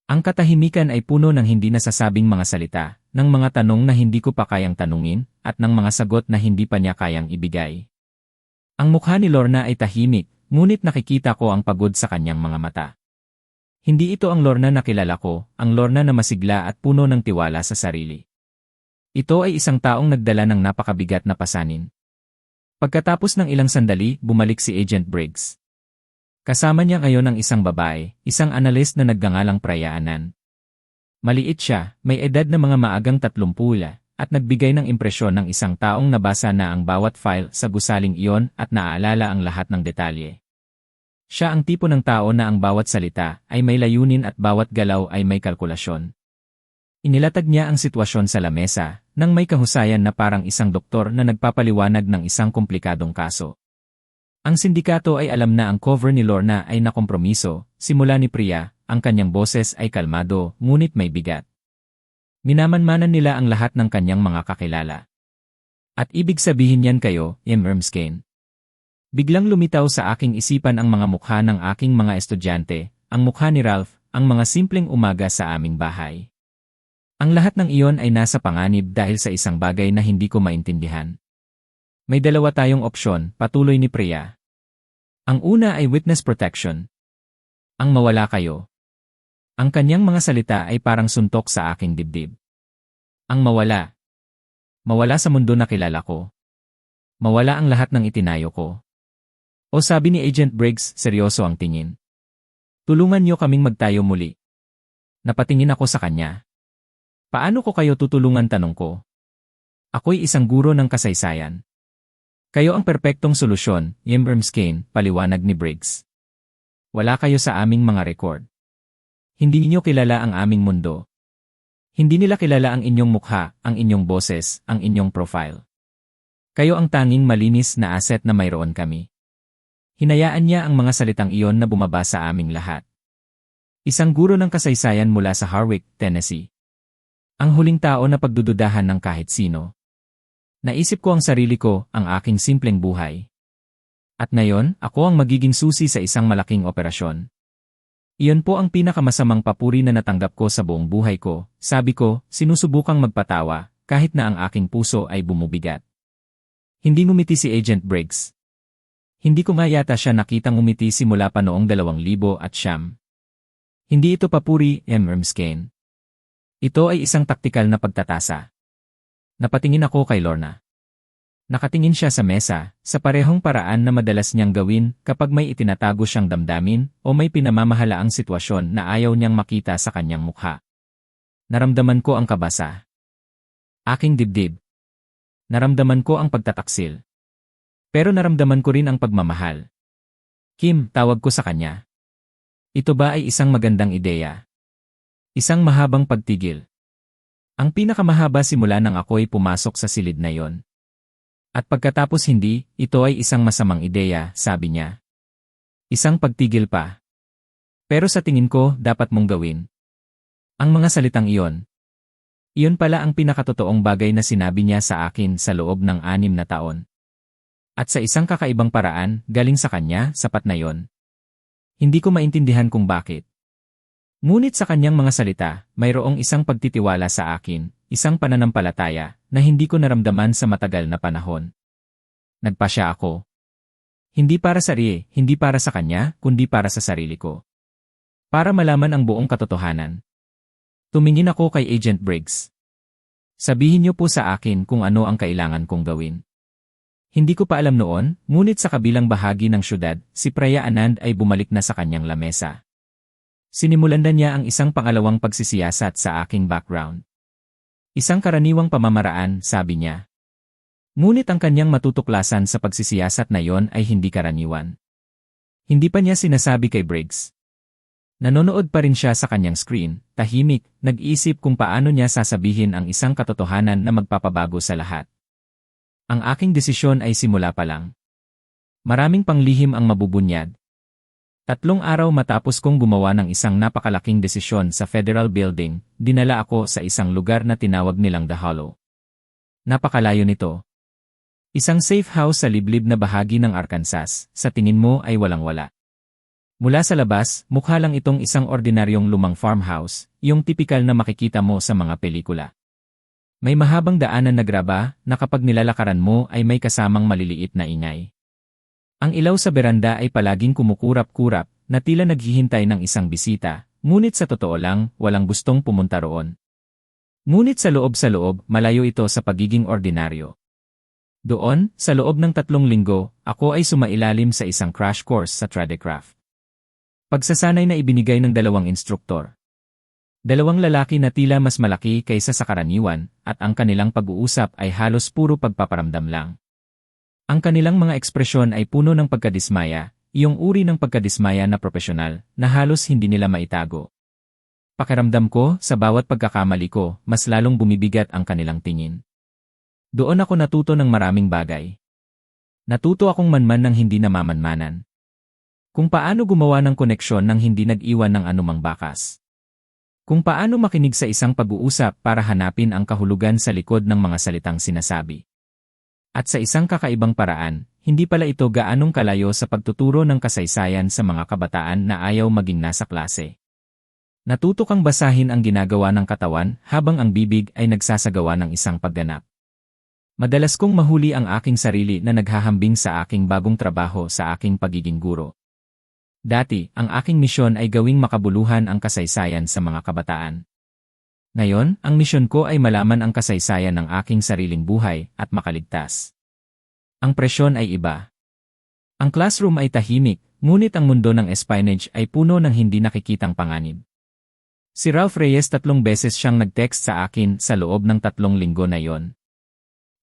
Ang katahimikan ay puno ng hindi nasasabing mga salita, ng mga tanong na hindi ko pa kayang tanungin, at ng mga sagot na hindi pa niya kayang ibigay. Ang mukha ni Lorna ay tahimik, ngunit nakikita ko ang pagod sa kanyang mga mata. Hindi ito ang Lorna na kilala ko, ang Lorna na masigla at puno ng tiwala sa sarili. Ito ay isang taong nagdala ng napakabigat na pasanin. Pagkatapos ng ilang sandali, bumalik si Agent Briggs. Kasama niya ngayon ang isang babae, isang analyst na nagngangalang Priya Anand. Maliit siya, may edad na mga maagang 30, at nagbigay ng impresyon ng isang taong nabasa na ang bawat file sa gusaling iyon at naaalala ang lahat ng detalye. Siya ang tipo ng tao na ang bawat salita ay may layunin at bawat galaw ay may kalkulasyon. Inilatag niya ang sitwasyon sa lamesa, nang may kahusayan na parang isang doktor na nagpapaliwanag ng isang komplikadong kaso. Ang sindikato ay alam na ang cover ni Lorna ay nakompromiso, simula ni Priya, ang kanyang boses ay kalmado, ngunit may bigat. Minamanmanan nila ang lahat ng kanyang mga kakilala. At ibig sabihin yan kayo, Ermskine. Biglang lumitaw sa aking isipan ang mga mukha ng aking mga estudyante, ang mukha ni Ralph, ang mga simpleng umaga sa aming bahay. Ang lahat ng iyon ay nasa panganib dahil sa isang bagay na hindi ko maintindihan. May 2 tayong opsyon, patuloy ni Priya. Ang una ay witness protection. Ang mawala kayo. Ang kanyang mga salita ay parang suntok sa aking dibdib. Ang mawala. Mawala sa mundo na kilala ko. Mawala ang lahat ng itinayo ko. O sabi ni Agent Briggs, seryoso ang tingin. Tulungan niyo kaming magtayo muli. Napatingin ako sa kanya. Paano ko kayo tutulungan, tanong ko? Ako'y isang guro ng kasaysayan. Kayo ang perpektong solusyon, Ermskine, paliwanag ni Briggs. Wala kayo sa aming mga record. Hindi niyo kilala ang aming mundo. Hindi nila kilala ang inyong mukha, ang inyong boses, ang inyong profile. Kayo ang tanging malinis na asset na mayroon kami. Hinayaan niya ang mga salitang iyon na bumaba sa aming lahat. Isang guro ng kasaysayan mula sa Harwich, Tennessee. Ang huling tao na pagdududahan ng kahit sino. Naisip ko ang sarili ko, ang aking simpleng buhay. At ngayon, ako ang magiging susi sa isang malaking operasyon. Iyon po ang pinakamasamang papuri na natanggap ko sa buong buhay ko, sabi ko, sinusubukang magpatawa, kahit na ang aking puso ay bumubigat. Hindi ngumiti si Agent Briggs. Hindi ko nga yata siya nakitang ngumiti simula pa noong 2000 at siyam. Hindi ito papuri, Ermskine. Ito ay isang taktikal na pagtatasa. Napatingin ako kay Lorna. Nakatingin siya sa mesa, sa parehong paraan na madalas niyang gawin kapag may itinatago siyang damdamin o may pinamamahalaang sitwasyon na ayaw niyang makita sa kanyang mukha. Naramdaman ko ang kabasa. Aking dibdib. Naramdaman ko ang pagtataksil. Pero naramdaman ko rin ang pagmamahal. Kim, tawag ko sa kanya. Ito ba ay isang magandang ideya? Isang mahabang pagtigil. Ang pinakamahaba simula nang ako'y pumasok sa silid na yon. At pagkatapos hindi, ito ay isang masamang ideya, sabi niya. Isang pagtigil pa. Pero sa tingin ko, dapat mong gawin. Ang mga salitang iyon. Iyon pala ang pinakatotoong bagay na sinabi niya sa akin sa loob ng 6 na taon. At sa isang kakaibang paraan, galing sa kanya, sapat na yon. Hindi ko maintindihan kung bakit. Ngunit sa kanyang mga salita, mayroong isang pagtitiwala sa akin, isang pananampalataya, na hindi ko naramdaman sa matagal na panahon. Nagpasya ako. Hindi para sa Rie, hindi para sa kanya, kundi para sa sarili ko. Para malaman ang buong katotohanan. Tumingin ako kay Agent Briggs. Sabihin niyo po sa akin kung ano ang kailangan kong gawin. Hindi ko pa alam noon, ngunit sa kabilang bahagi ng syudad, si Priya Anand ay bumalik na sa kanyang lamesa. Sinimulan na niya ang isang pangalawang pagsisiyasat sa aking background. Isang karaniwang pamamaraan, sabi niya. Ngunit ang kanyang matutuklasan sa pagsisiyasat na yon ay hindi karaniwan. Hindi pa niya sinasabi kay Briggs. Nanonood pa rin siya sa kanyang screen, tahimik, nag-iisip kung paano niya sasabihin ang isang katotohanan na magpapabago sa lahat. Ang aking desisyon ay simula pa lang. Maraming panglihim ang mabubunyad. 3 araw matapos kong gumawa ng isang napakalaking desisyon sa Federal Building, dinala ako sa isang lugar na tinawag nilang The Hollow. Napakalayo nito. Isang safe house sa liblib na bahagi ng Arkansas, sa tingin mo ay walang-wala. Mula sa labas, mukha lang itong isang ordinaryong lumang farmhouse, yung tipikal na makikita mo sa mga pelikula. May mahabang daanan na graba na kapag nilalakaran mo ay may kasamang maliliit na ingay. Ang ilaw sa beranda ay palaging kumukurap-kurap na tila naghihintay ng isang bisita, ngunit sa totoo lang, walang gustong pumunta roon. Ngunit sa loob, malayo ito sa pagiging ordinaryo. Doon, sa loob ng 3 linggo, ako ay sumailalim sa isang crash course sa Tradecraft. Pagsasanay na ibinigay ng 2 instruktor. 2 lalaki na tila mas malaki kaysa sa karaniwan, at ang kanilang pag-uusap ay halos puro pagpaparamdam lang. Ang kanilang mga ekspresyon ay puno ng pagkadismaya, iyong uri ng pagkadismaya na propesyonal, na halos hindi nila maitago. Pakiramdam ko, sa bawat pagkakamali ko, mas lalong bumibigat ang kanilang tingin. Doon ako natuto ng maraming bagay. Natuto akong manman ng hindi namamanmanan. Kung paano gumawa ng koneksyon nang hindi nag-iwan ng anumang bakas. Kung paano makinig sa isang pag-uusap para hanapin ang kahulugan sa likod ng mga salitang sinasabi. At sa isang kakaibang paraan, hindi pala ito gaanong kalayo sa pagtuturo ng kasaysayan sa mga kabataan na ayaw maging nasa klase. Natuto kang basahin ang ginagawa ng katawan habang ang bibig ay nagsasagawa ng isang pagganap. Madalas kong mahuli ang aking sarili na naghahambing sa aking bagong trabaho sa aking pagiging guro. Dati, ang aking misyon ay gawing makabuluhan ang kasaysayan sa mga kabataan. Ngayon, ang misyon ko ay malaman ang kasaysayan ng aking sariling buhay at makaligtas. Ang presyon ay iba. Ang classroom ay tahimik, ngunit ang mundo ng espionage ay puno ng hindi nakikitang panganib. Si Ralph Reyes 3 beses siyang nag-text sa akin sa loob ng 3 linggo na yon.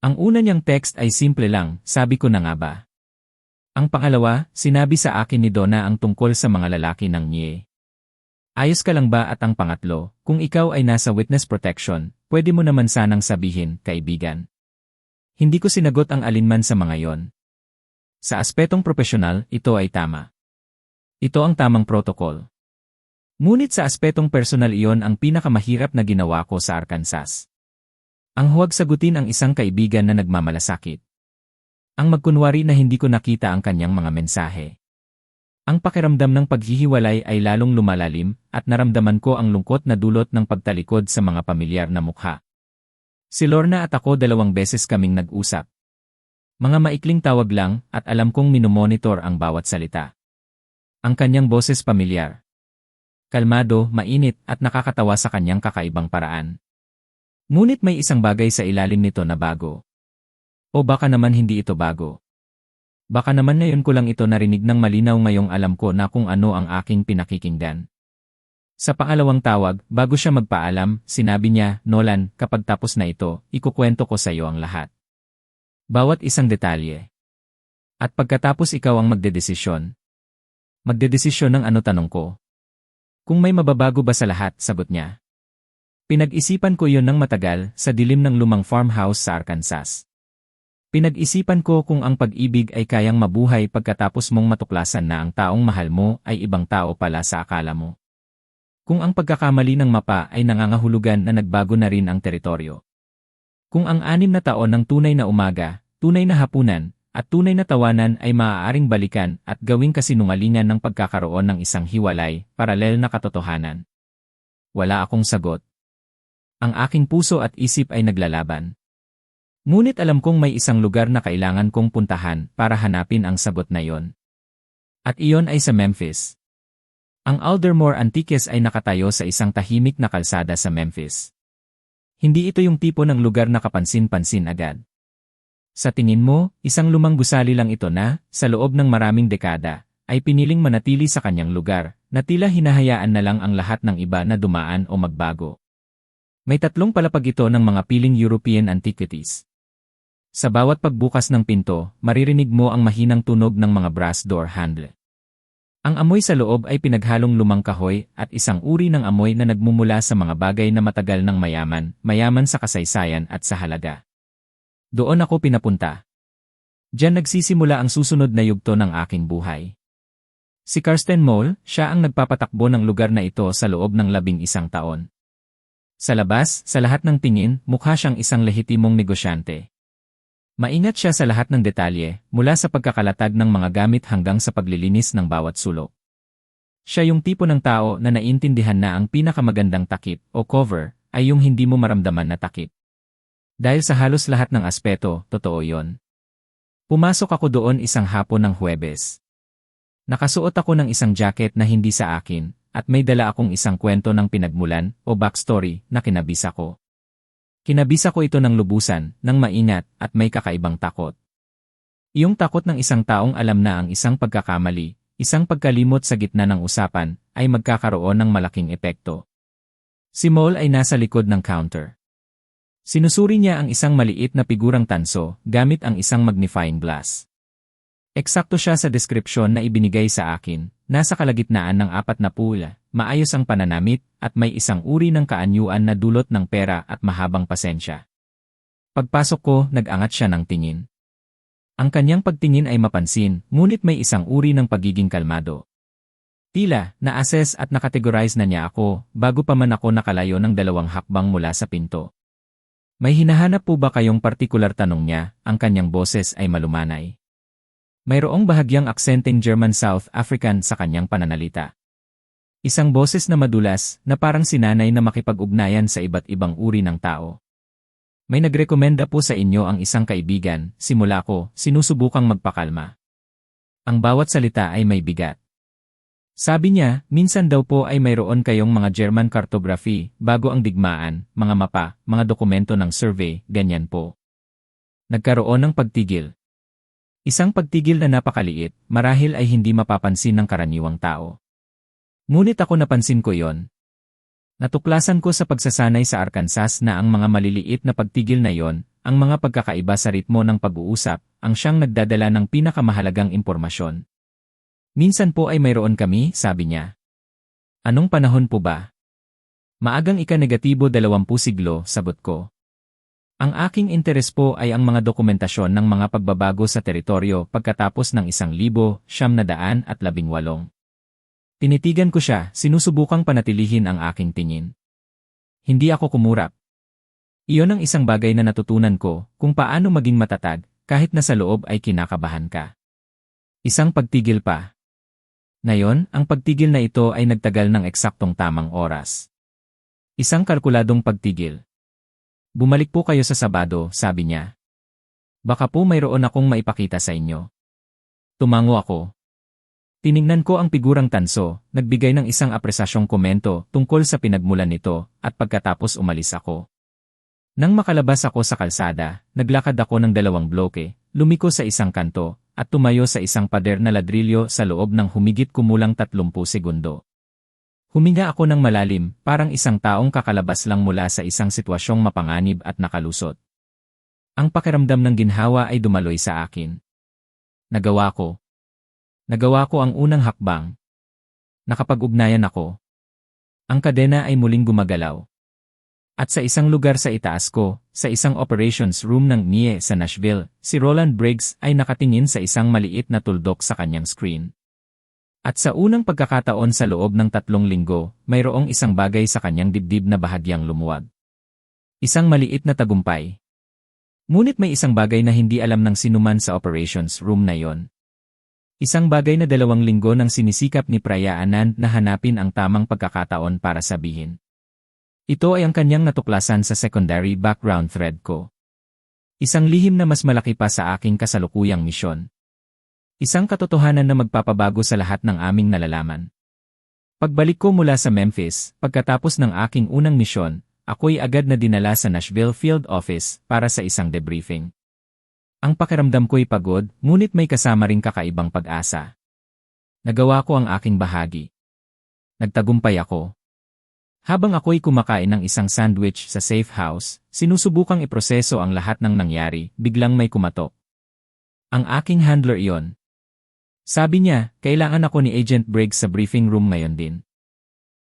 Ang una niyang text ay simple lang, sabi ko na nga ba. Ang pangalawa, sinabi sa akin ni Donna ang tungkol sa mga lalaki ng Nye. Ayos ka lang ba? At ang pangatlo, kung ikaw ay nasa witness protection, pwede mo naman sanang sabihin, kaibigan. Hindi ko sinagot ang alinman sa mga yon. Sa aspetong propesyonal, ito ay tama. Ito ang tamang protocol. Ngunit sa aspetong personal iyon ang pinakamahirap na ginawa ko sa Arkansas. Ang huwag sagutin ang isang kaibigan na nagmamalasakit. Ang magkunwari na hindi ko nakita ang kanyang mga mensahe. Ang pakiramdam ng paghihiwalay ay lalong lumalalim at naramdaman ko ang lungkot na dulot ng pagtalikod sa mga pamilyar na mukha. Si Lorna at ako 2 beses kaming nag-usap. Mga maikling tawag lang at alam kong minomonitor ang bawat salita. Ang kanyang boses pamilyar. Kalmado, mainit at nakakatawa sa kanyang kakaibang paraan. Ngunit may isang bagay sa ilalim nito na bago. O baka naman hindi ito bago. Baka naman ngayon ko lang ito narinig ng malinaw ngayong alam ko na kung ano ang aking pinakikinggan. Sa pangalawang tawag, bago siya magpaalam, sinabi niya, Nolan, kapag tapos na ito, ikukwento ko sa iyo ang lahat. Bawat isang detalye. At pagkatapos ikaw ang magdedesisyon. Magdedesisyon ng ano, tanong ko. Kung may mababago ba sa lahat, sagot niya. Pinag-isipan ko iyon ng matagal sa dilim ng lumang farmhouse sa Arkansas. Pinag-isipan ko kung ang pag-ibig ay kayang mabuhay pagkatapos mong matuklasan na ang taong mahal mo ay ibang tao pala sa akala mo. Kung ang pagkakamali ng mapa ay nangangahulugan na nagbago na rin ang teritoryo. Kung ang 6 na taon ng tunay na umaga, tunay na hapunan, at tunay na tawanan ay maaaring balikan at gawing kasinungalingan ng pagkakaroon ng isang hiwalay, paralel na katotohanan. Wala akong sagot. Ang aking puso at isip ay naglalaban. Ngunit alam kong may isang lugar na kailangan kong puntahan para hanapin ang sagot na yon. At iyon ay sa Memphis. Ang Aldermore Antiques ay nakatayo sa isang tahimik na kalsada sa Memphis. Hindi ito yung tipo ng lugar na kapansin-pansin agad. Sa tingin mo, isang lumang gusali lang ito na, sa loob ng maraming dekada, ay piniling manatili sa kanyang lugar, na tila hinahayaan na lang ang lahat ng iba na dumaan o magbago. May tatlong palapag ito ng mga piling European antiquities. Sa bawat pagbukas ng pinto, maririnig mo ang mahinang tunog ng mga brass door handle. Ang amoy sa loob ay pinaghalong lumang kahoy at isang uri ng amoy na nagmumula sa mga bagay na matagal ng mayaman sa kasaysayan at sa halaga. Doon ako pinapunta. Diyan nagsisimula ang susunod na yugto ng aking buhay. Si Karsten Mol, siya ang nagpapatakbo ng lugar na ito sa loob ng 11 taon. Sa labas, sa lahat ng tingin, mukha siyang isang lehitimong negosyante. Maingat siya sa lahat ng detalye, mula sa pagkakalatag ng mga gamit hanggang sa paglilinis ng bawat sulok. Siya yung tipo ng tao na naintindihan na ang pinakamagandang takip o cover ay yung hindi mo maramdaman na takip. Dahil sa halos lahat ng aspeto, totoo yon. Pumasok ako doon isang hapon ng Huwebes. Nakasuot ako ng isang jacket na hindi sa akin, at may dala akong isang kwento ng pinagmulan o backstory na kinabisa ko. Kinabisa ko ito ng lubusan, ng maingat, at may kakaibang takot. Iyong takot ng isang taong alam na ang isang pagkakamali, isang pagkalimot sa gitna ng usapan, ay magkakaroon ng malaking epekto. Si Mol ay nasa likod ng counter. Sinusuri niya ang isang maliit na figurang tanso gamit ang isang magnifying glass. Eksakto siya sa deskripsyon na ibinigay sa akin, nasa kalagitnaan ng 4 na pula, maayos ang pananamit, at may isang uri ng kaanyuan na dulot ng pera at mahabang pasensya. Pagpasok ko, nag-angat siya ng tingin. Ang kanyang pagtingin ay mapansin, ngunit may isang uri ng pagiging kalmado. Tila, na-assess at nakategorize na niya ako, bago pa man ako nakalayo ng 2 hakbang mula sa pinto. May hinahanap po ba kayong partikular tanong niya, ang kanyang boses ay malumanay. Mayroong bahagyang aksenteng German South African sa kanyang pananalita. Isang boses na madulas, na parang sinanay na makipag-ugnayan sa iba't ibang uri ng tao. May nagrekomenda po sa inyo ang isang kaibigan, simula ko, sinusubukang magpakalma. Ang bawat salita ay may bigat. Sabi niya, minsan daw po ay mayroon kayong mga German cartography, bago ang digmaan, mga mapa, mga dokumento ng survey, ganyan po. Nagkaroon ng pagtigil. Isang pagtigil na napakaliit, marahil ay hindi mapapansin ng karaniwang tao. Ngunit ako napansin ko yon. Natuklasan ko sa pagsasanay sa Arkansas na ang mga maliliit na pagtigil na yon, ang mga pagkakaiba sa ritmo ng pag-uusap, ang siyang nagdadala ng pinakamahalagang impormasyon. Minsan po ay mayroon kami, sabi niya. Anong panahon po ba? Maagang ika-negatibo 20 siglo, sagot ko. Ang aking interes po ay ang mga dokumentasyon ng mga pagbabago sa teritoryo pagkatapos ng 1918. Tinitigan ko siya, sinusubukang panatilihin ang aking tingin. Hindi ako kumurap. Iyon ang isang bagay na natutunan ko, kung paano maging matatag, kahit na sa loob ay kinakabahan ka. Isang pagtigil pa. Ngayon, ang pagtigil na ito ay nagtagal ng eksaktong tamang oras. Isang kalkuladong pagtigil. Bumalik po kayo sa Sabado, sabi niya. Baka po mayroon akong maipakita sa inyo. Tumango ako. Tiningnan ko ang figurang tanso, nagbigay ng isang apresasyong komento tungkol sa pinagmulan nito, at pagkatapos umalis ako. Nang makalabas ako sa kalsada, naglakad ako ng 2 bloke, lumiko sa isang kanto, at tumayo sa isang pader na ladrilyo sa loob ng humigit kumulang 30 segundo. Huminga ako ng malalim, parang isang taong kakalabas lang mula sa isang sitwasyong mapanganib at nakalusot. Ang pakiramdam ng ginhawa ay dumaloy sa akin. Nagawa ko. Nagawa ko ang unang hakbang. Nakapag-ugnayan ako. Ang kadena ay muling gumagalaw. At sa isang lugar sa itaas ko, sa isang operations room ng NIE sa Nashville, si Roland Briggs ay nakatingin sa isang maliit na tuldok sa kanyang screen. At sa unang pagkakataon sa loob ng 3 linggo, mayroong isang bagay sa kanyang dibdib na bahagyang lumuwag. Isang maliit na tagumpay. Ngunit may isang bagay na hindi alam ng sinuman sa operations room na yon. Isang bagay na 2 linggo nang sinisikap ni Priya Anand na hanapin ang tamang pagkakataon para sabihin. Ito ay ang kanyang natuklasan sa secondary background thread ko. Isang lihim na mas malaki pa sa aking kasalukuyang misyon. Isang katotohanan na magpapabago sa lahat ng aming nalalaman. Pagbalik ko mula sa Memphis, pagkatapos ng aking unang misyon, ako'y agad na dinala sa Nashville Field Office para sa isang debriefing. Ang pakiramdam ko'y pagod, ngunit may kasama ring kakaibang pag-asa. Nagawa ko ang aking bahagi. Nagtagumpay ako. Habang ako'y kumakain ng isang sandwich sa safe house, sinusubukang iproseso ang lahat ng nangyari, biglang may kumatok. Ang aking handler iyon. Sabi niya, kailangan ako ni Agent Briggs sa briefing room ngayon din.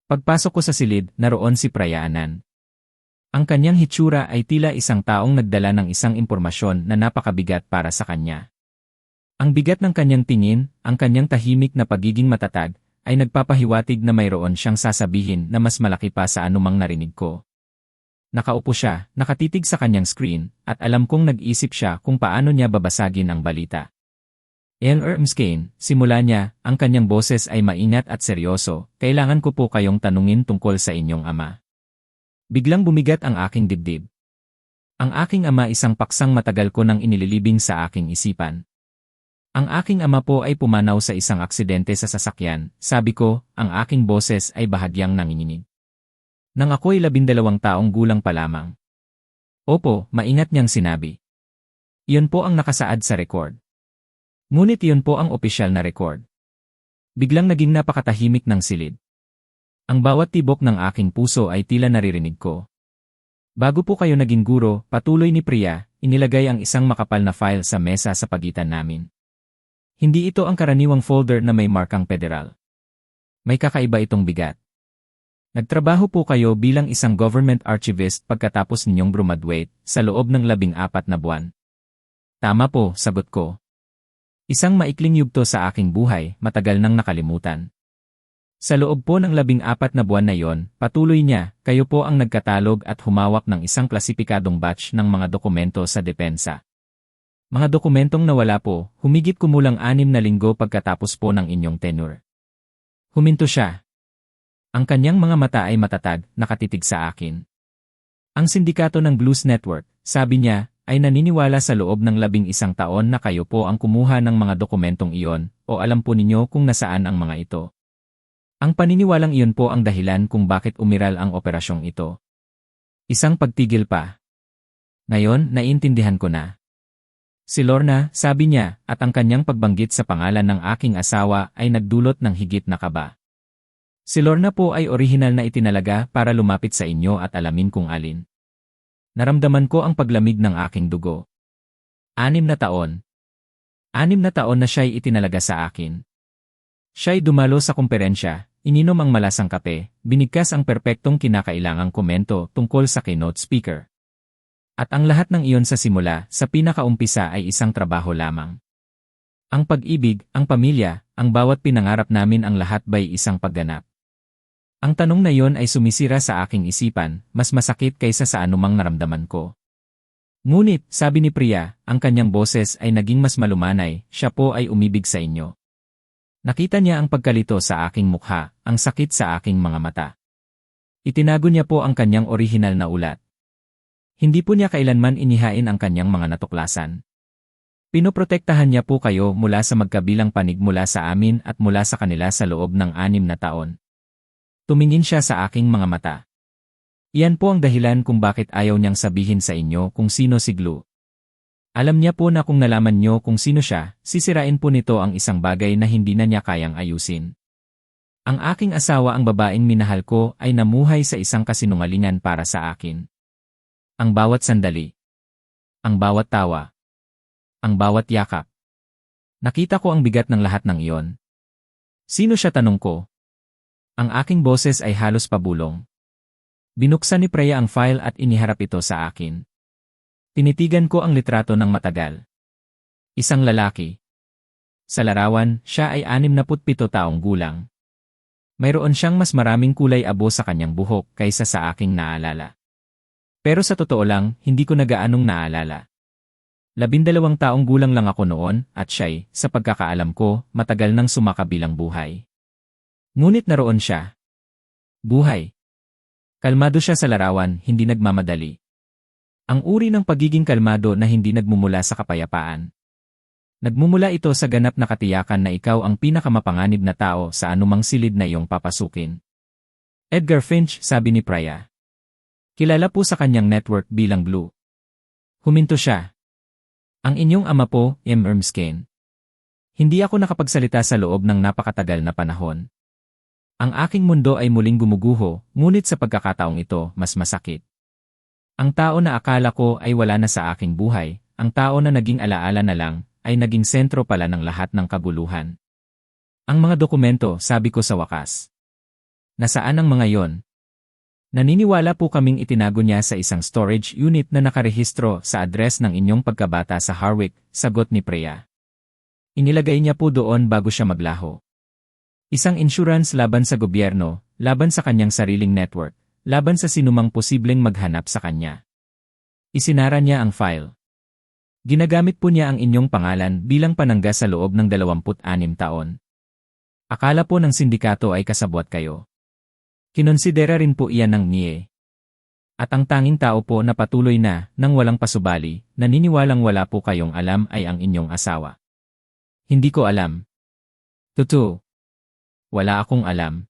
Pagpasok ko sa silid, naroon si Prayaanan. Ang kanyang hitsura ay tila isang taong nagdala ng isang impormasyon na napakabigat para sa kanya. Ang bigat ng kanyang tingin, ang kanyang tahimik na pagiging matatag, ay nagpapahiwatig na mayroon siyang sasabihin na mas malaki pa sa anumang narinig ko. Nakaupo siya, nakatitig sa kanyang screen, at alam kong nag-isip siya kung paano niya babasagin ang balita. Ermskane, simula niya, ang kanyang boses ay maingat at seryoso, kailangan ko po kayong tanungin tungkol sa inyong ama. Biglang bumigat ang aking dibdib. Ang aking ama isang paksang matagal ko nang inililibing sa aking isipan. Ang aking ama po ay pumanaw sa isang aksidente sa sasakyan, sabi ko, ang aking boses ay bahagyang nanginginig. Nang ako'y 12 taong gulang pa lamang. Opo, maingat niyang sinabi. Iyon po ang nakasaad sa record. Ngunit iyon po ang opisyal na record. Biglang naging napakatahimik ng silid. Ang bawat tibok ng aking puso ay tila naririnig ko. Bago po kayo naging guro, patuloy ni Priya, inilagay ang isang makapal na file sa mesa sa pagitan namin. Hindi ito ang karaniwang folder na may markang federal. May kakaiba itong bigat. Nagtrabaho po kayo bilang isang government archivist pagkatapos ninyong graduate sa loob ng 14 na buwan. Tama po, sagot ko. Isang maikling yugto sa aking buhay, matagal nang nakalimutan. Sa loob po ng 14 na buwan na iyon, patuloy niya, kayo po ang nagkatalog at humawak ng isang klasipikadong batch ng mga dokumento sa depensa. Mga dokumentong nawala po, humigit kumulang 6 na linggo pagkatapos po ng inyong tenure. Huminto siya. Ang kanyang mga mata ay matatag, nakatitig sa akin. Ang sindikato ng Blues Network, sabi niya, ay naniniwala sa loob ng 11 taon na kayo po ang kumuha ng mga dokumentong iyon, o alam po ninyo kung nasaan ang mga ito. Ang paniniwalang iyon po ang dahilan kung bakit umiral ang operasyong ito. Isang pagtigil pa. Ngayon, naiintindihan ko na. Si Lorna, sabi niya, at ang kanyang pagbanggit sa pangalan ng aking asawa ay nagdulot ng higit na kaba. Si Lorna po ay orihinal na itinalaga para lumapit sa inyo at alamin kung alin. Naramdaman ko ang paglamig ng aking dugo. 6 na taon. 6 na taon na siya'y itinalaga sa akin. Siya'y dumalo sa komperensya, ininom ang malasang kape, binigkas ang perpektong kinakailangang komento tungkol sa keynote speaker. At ang lahat ng iyon sa simula, sa pinakaumpisa ay isang trabaho lamang. Ang pag-ibig, ang pamilya, ang bawat pinangarap namin ang lahat ba'y isang pagganap. Ang tanong na iyon ay sumisira sa aking isipan, mas masakit kaysa sa anumang naramdaman ko. Ngunit, sabi ni Priya, ang kanyang boses ay naging mas malumanay, siya po ay umibig sa inyo. Nakita niya ang pagkalito sa aking mukha, ang sakit sa aking mga mata. Itinago niya po ang kanyang orihinal na ulat. Hindi po niya kailanman inihain ang kanyang mga natuklasan. Pinoprotektahan niya po kayo mula sa magkabilang panig mula sa amin at mula sa kanila sa loob ng 6 na taon. Tumingin siya sa aking mga mata. Iyan po ang dahilan kung bakit ayaw niyang sabihin sa inyo kung sino si Glue. Alam niya po na kung nalaman niyo kung sino siya, sisirain po nito ang isang bagay na hindi na niya kayang ayusin. Ang aking asawa, ang babaeng minahal ko, ay namuhay sa isang kasinungalingan para sa akin. Ang bawat sandali. Ang bawat tawa. Ang bawat yakap. Nakita ko ang bigat ng lahat ng iyon. Sino siya, tanong ko? Ang aking boses ay halos pabulong. Binuksan ni Priya ang file at iniharap ito sa akin. Tinitigan ko ang litrato ng matagal. Isang lalaki. Sa larawan, siya ay 67 taong gulang. Mayroon siyang mas maraming kulay abo sa kanyang buhok kaysa sa aking naalala. Pero sa totoo lang, hindi ko na gaanong naalala. 12 taong gulang lang ako noon at siya'y, sa pagkakaalam ko, matagal nang sumakabilang buhay. Ngunit naroon siya. Buhay. Kalmado siya sa larawan, hindi nagmamadali. Ang uri ng pagiging kalmado na hindi nagmumula sa kapayapaan. Nagmumula ito sa ganap na katiyakan na ikaw ang pinakamapanganib na tao sa anumang silid na iyong papasukin. Edgar Finch, sabi ni Priya. Kilala po sa kanyang network bilang Blue. Huminto siya. Ang inyong ama po, Erskine. Hindi ako nakapagsalita sa loob ng napakatagal na panahon. Ang aking mundo ay muling gumuguho, ngunit sa pagkakataong ito, mas masakit. Ang tao na akala ko ay wala na sa aking buhay, ang tao na naging alaala na lang, ay naging sentro pala ng lahat ng kaguluhan. Ang mga dokumento, sabi ko sa wakas. Nasaan ang mga yon? Naniniwala po kaming itinago niya sa isang storage unit na nakarehistro sa address ng inyong pagkabata sa Harwick, sagot ni Priya. Inilagay niya po doon bago siya maglaho. Isang insurance laban sa gobyerno, laban sa kanyang sariling network, laban sa sinumang posibleng maghanap sa kanya. Isinara niya ang file. Ginagamit po niya ang inyong pangalan bilang panangga sa loob ng 26 taon. Akala po ng sindikato ay kasabwat kayo. Kinonsidera rin po iyan ng NIE. At ang tanging tao po na patuloy na, nang walang pasubali, naniniwalang wala po kayong alam ay ang inyong asawa. Hindi ko alam. Totoo. Wala akong alam.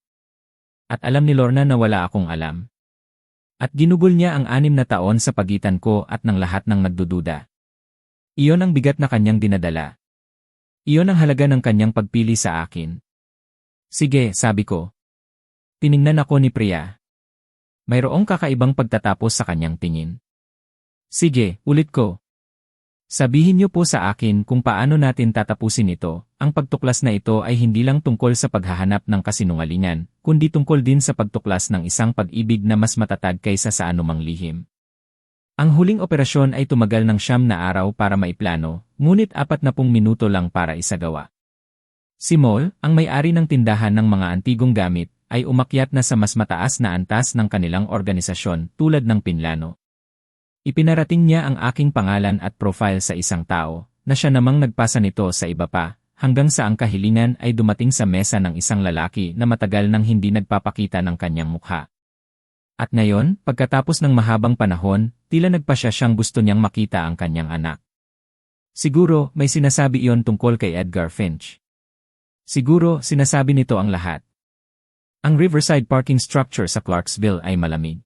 At alam ni Lorna na wala akong alam. At ginugol niya ang 6 na taon sa pagitan ko at ng lahat ng nagdududa. Iyon ang bigat na kanyang dinadala. Iyon ang halaga ng kanyang pagpili sa akin. Sige, sabi ko. Tiningnan ako ni Priya. Mayroong kakaibang pagtatapos sa kanyang tingin. Sige, ulit ko. Sabihin niyo po sa akin kung paano natin tatapusin ito. Ang pagtuklas na ito ay hindi lang tungkol sa paghahanap ng kasinungalingan, kundi tungkol din sa pagtuklas ng isang pag-ibig na mas matatag kaysa sa anumang lihim. Ang huling operasyon ay tumagal ng 9 na araw para maiplano, ngunit 40 minuto lang para isagawa. Si Mol, ang may-ari ng tindahan ng mga antigong gamit, ay umakyat na sa mas mataas na antas ng kanilang organisasyon tulad ng pinlano. Ipinarating niya ang aking pangalan at profile sa isang tao, na siya namang nagpasa nito sa iba pa, hanggang sa ang kahilingan ay dumating sa mesa ng isang lalaki na matagal nang hindi nagpapakita ng kanyang mukha. At ngayon, pagkatapos ng mahabang panahon, tila nagpasya siyang gusto niyang makita ang kanyang anak. Siguro, may sinasabi iyon tungkol kay Edgar Finch. Siguro, sinasabi nito ang lahat. Ang riverside parking structure sa Clarksville ay malamig.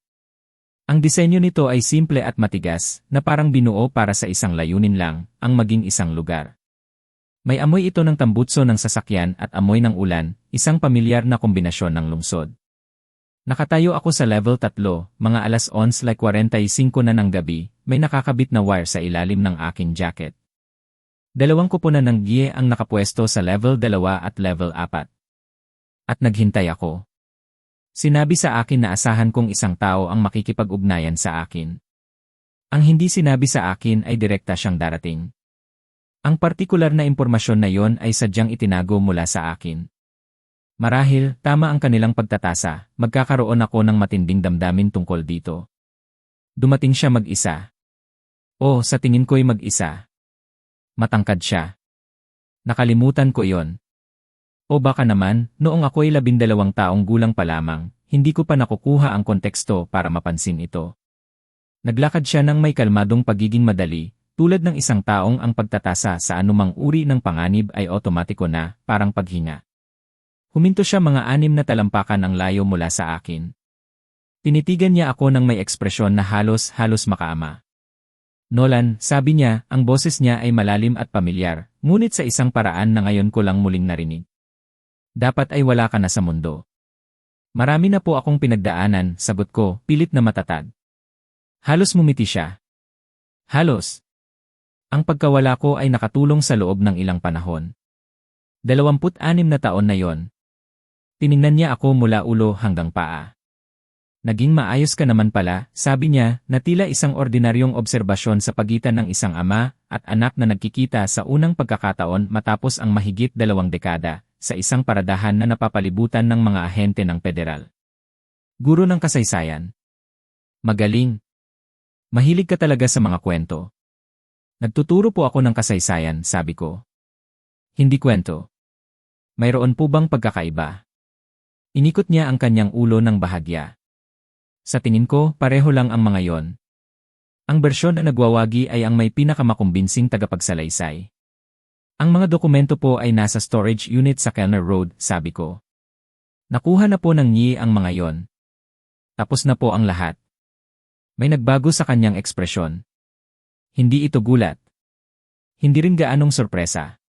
Ang disenyo nito ay simple at matigas, na parang binuo para sa isang layunin lang, ang maging isang lugar. May amoy ito ng tambutso ng sasakyan at amoy ng ulan, isang pamilyar na kombinasyon ng lungsod. Nakatayo ako sa level 3, mga alas 11:45 na ng gabi, may nakakabit na wire sa ilalim ng aking jacket. 2 koponan ng GIE ang nakapwesto sa level 2 at level 4. At naghintay ako. Sinabi sa akin na asahan kong isang tao ang makikipag-ugnayan sa akin. Ang hindi sinabi sa akin ay direkta siyang darating. Ang partikular na impormasyon na yon ay sadyang itinago mula sa akin. Marahil, tama ang kanilang pagtatasa, magkakaroon ako ng matinding damdamin tungkol dito. Dumating siya mag-isa. O, sa tingin ko'y mag-isa. Matangkad siya. Nakalimutan ko iyon. O baka naman, noong ako'y 12 taong gulang pa lamang, hindi ko pa nakukuha ang konteksto para mapansin ito. Naglakad siya ng may kalmadong pagiging madali, tulad ng isang taong ang pagtatasa sa anumang uri ng panganib ay otomatiko na, parang paghinga. Huminto siya mga 6 na talampakan ang layo mula sa akin. Tinitigan niya ako ng may ekspresyon na halos makaama. Nolan, sabi niya, ang boses niya ay malalim at pamilyar, ngunit sa isang paraan na ngayon ko lang muling narinig. Dapat ay wala ka na sa mundo. Marami na po akong pinagdaanan, sagot ko, pilit na matatag. Halos mumiti siya. Halos. Ang pagkawala ko ay nakatulong sa loob ng ilang panahon. 26 na taon na yon. Tiningnan niya ako mula ulo hanggang paa. Naging maayos ka naman pala, sabi niya, na tila isang ordinaryong obserbasyon sa pagitan ng isang ama at anak na nagkikita sa unang pagkakataon matapos ang mahigit 2 dekada. Sa isang paradahan na napapalibutan ng mga ahente ng federal. Guro ng kasaysayan. Magaling. Mahilig ka talaga sa mga kwento. Nagtuturo po ako ng kasaysayan, sabi ko. Hindi kwento. Mayroon po bang pagkakaiba? Inikot niya ang kanyang ulo ng bahagya. Sa tingin ko, pareho lang ang mga yon. Ang bersyon na nagwawagi ay ang may pinakamakumbinsing tagapagsalaysay. Ang mga dokumento po ay nasa storage unit sa Kellner Road, sabi ko. Nakuha na po ng NIE ang mga yon. Tapos na po ang lahat. May nagbago sa kanyang ekspresyon. Hindi ito gulat. Hindi rin gaanong sorpresa.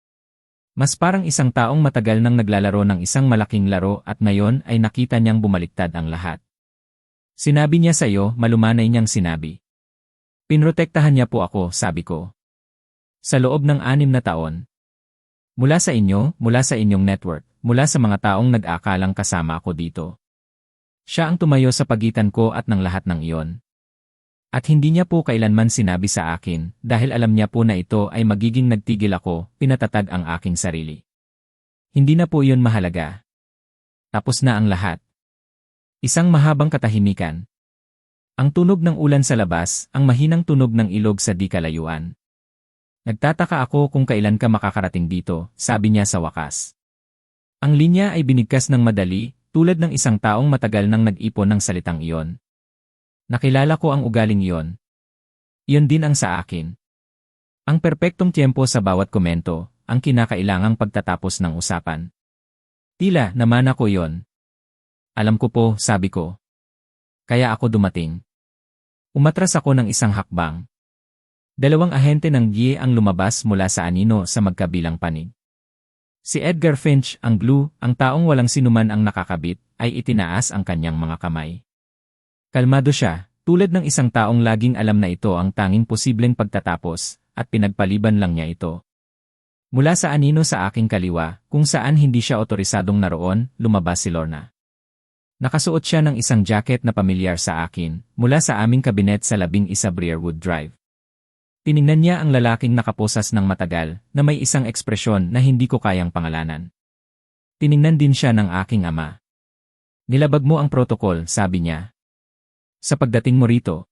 Mas parang isang taong matagal nang naglalaro ng isang malaking laro at ngayon ay nakita niyang bumaliktad ang lahat. Sinabi niya sa iyo, malumanay niyang sinabi. Pinrotektahan niya po ako, sabi ko. Sa loob ng 6 na taon. Mula sa inyo, mula sa inyong network, mula sa mga taong nag-aakalang kasama ako dito. Siya ang tumayo sa pagitan ko at ng lahat ng iyon. At hindi niya po kailanman sinabi sa akin, dahil alam niya po na ito ay magiging nagtigil ako, pinatatag ang aking sarili. Hindi na po iyon mahalaga. Tapos na ang lahat. Isang mahabang katahimikan. Ang tunog ng ulan sa labas, ang mahinang tunog ng ilog sa di kalayuan. Nagtataka ako kung kailan ka makakarating dito, sabi niya sa wakas. Ang linya ay binigkas ng madali, tulad ng isang taong matagal nang nag-ipon ng salitang iyon. Nakilala ko ang ugaling iyon. Iyon din ang sa akin. Ang perpektong tiyempo sa bawat komento, ang kinakailangang pagtatapos ng usapan. Tila naman ako iyon. Alam ko po, sabi ko. Kaya ako dumating. Umatras ako ng isang hakbang. 2 ahente ng GIE ang lumabas mula sa anino sa magkabilang panig. Si Edgar Finch, ang Glue, ang taong walang sinuman ang nakakabit, ay itinaas ang kanyang mga kamay. Kalmado siya, tulad ng isang taong laging alam na ito ang tanging posibleng pagtatapos, at pinagpaliban lang niya ito. Mula sa anino sa aking kaliwa, kung saan hindi siya otorisadong naroon, lumabas si Lorna. Nakasuot siya ng isang jacket na pamilyar sa akin, mula sa aming kabinet sa 11 Breerwood Drive. Tiningnan niya ang lalaking nakaposas ng matagal, na may isang ekspresyon na hindi ko kayang pangalanan. Tiningnan din siya ng aking ama. Nilabag mo ang protokol, sabi niya. Sa pagdating mo rito.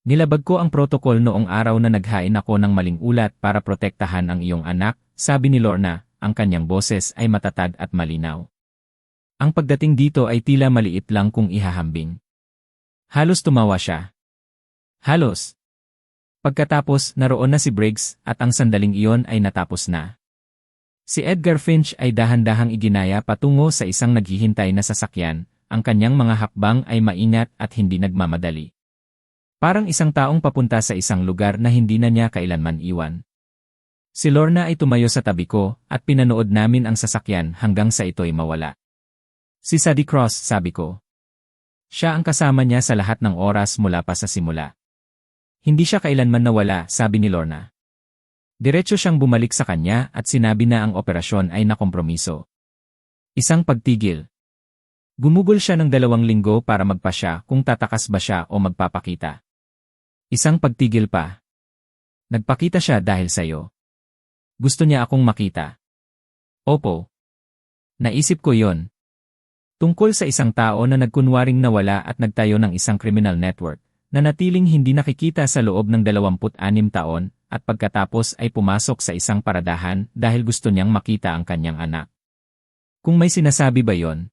Nilabag ko ang protokol noong araw na naghain ako ng maling ulat para protektahan ang iyong anak, sabi ni Lorna, ang kanyang boses ay matatag at malinaw. Ang pagdating dito ay tila maliit lang kung ihahambing. Halos tumawa siya. Halos. Pagkatapos, naroon na si Briggs at ang sandaling iyon ay natapos na. Si Edgar Finch ay dahan-dahang iginaya patungo sa isang naghihintay na sasakyan, ang kanyang mga hakbang ay maingat at hindi nagmamadali. Parang isang taong papunta sa isang lugar na hindi na niya kailanman iwan. Si Lorna ay tumayo sa tabi ko at pinanood namin ang sasakyan hanggang sa ito'y mawala. Si Sadie Cross, sabi ko. Siya ang kasama niya sa lahat ng oras mula pa sa simula. Hindi siya kailanman nawala, sabi ni Lorna. Diretso siyang bumalik sa kanya at sinabi na ang operasyon ay nakompromiso. Isang pagtigil. Gumugol siya ng 2 linggo para magpasya kung tatakas ba siya o magpapakita. Isang pagtigil pa. Nagpakita siya dahil sa'yo. Gusto niya akong makita. Opo. Naisip ko yon. Tungkol sa isang tao na nagkunwaring nawala at nagtayo ng isang criminal network, na natiling hindi nakikita sa loob ng 26 taon, at pagkatapos ay pumasok sa isang paradahan dahil gusto niyang makita ang kanyang anak. Kung may sinasabi ba yon?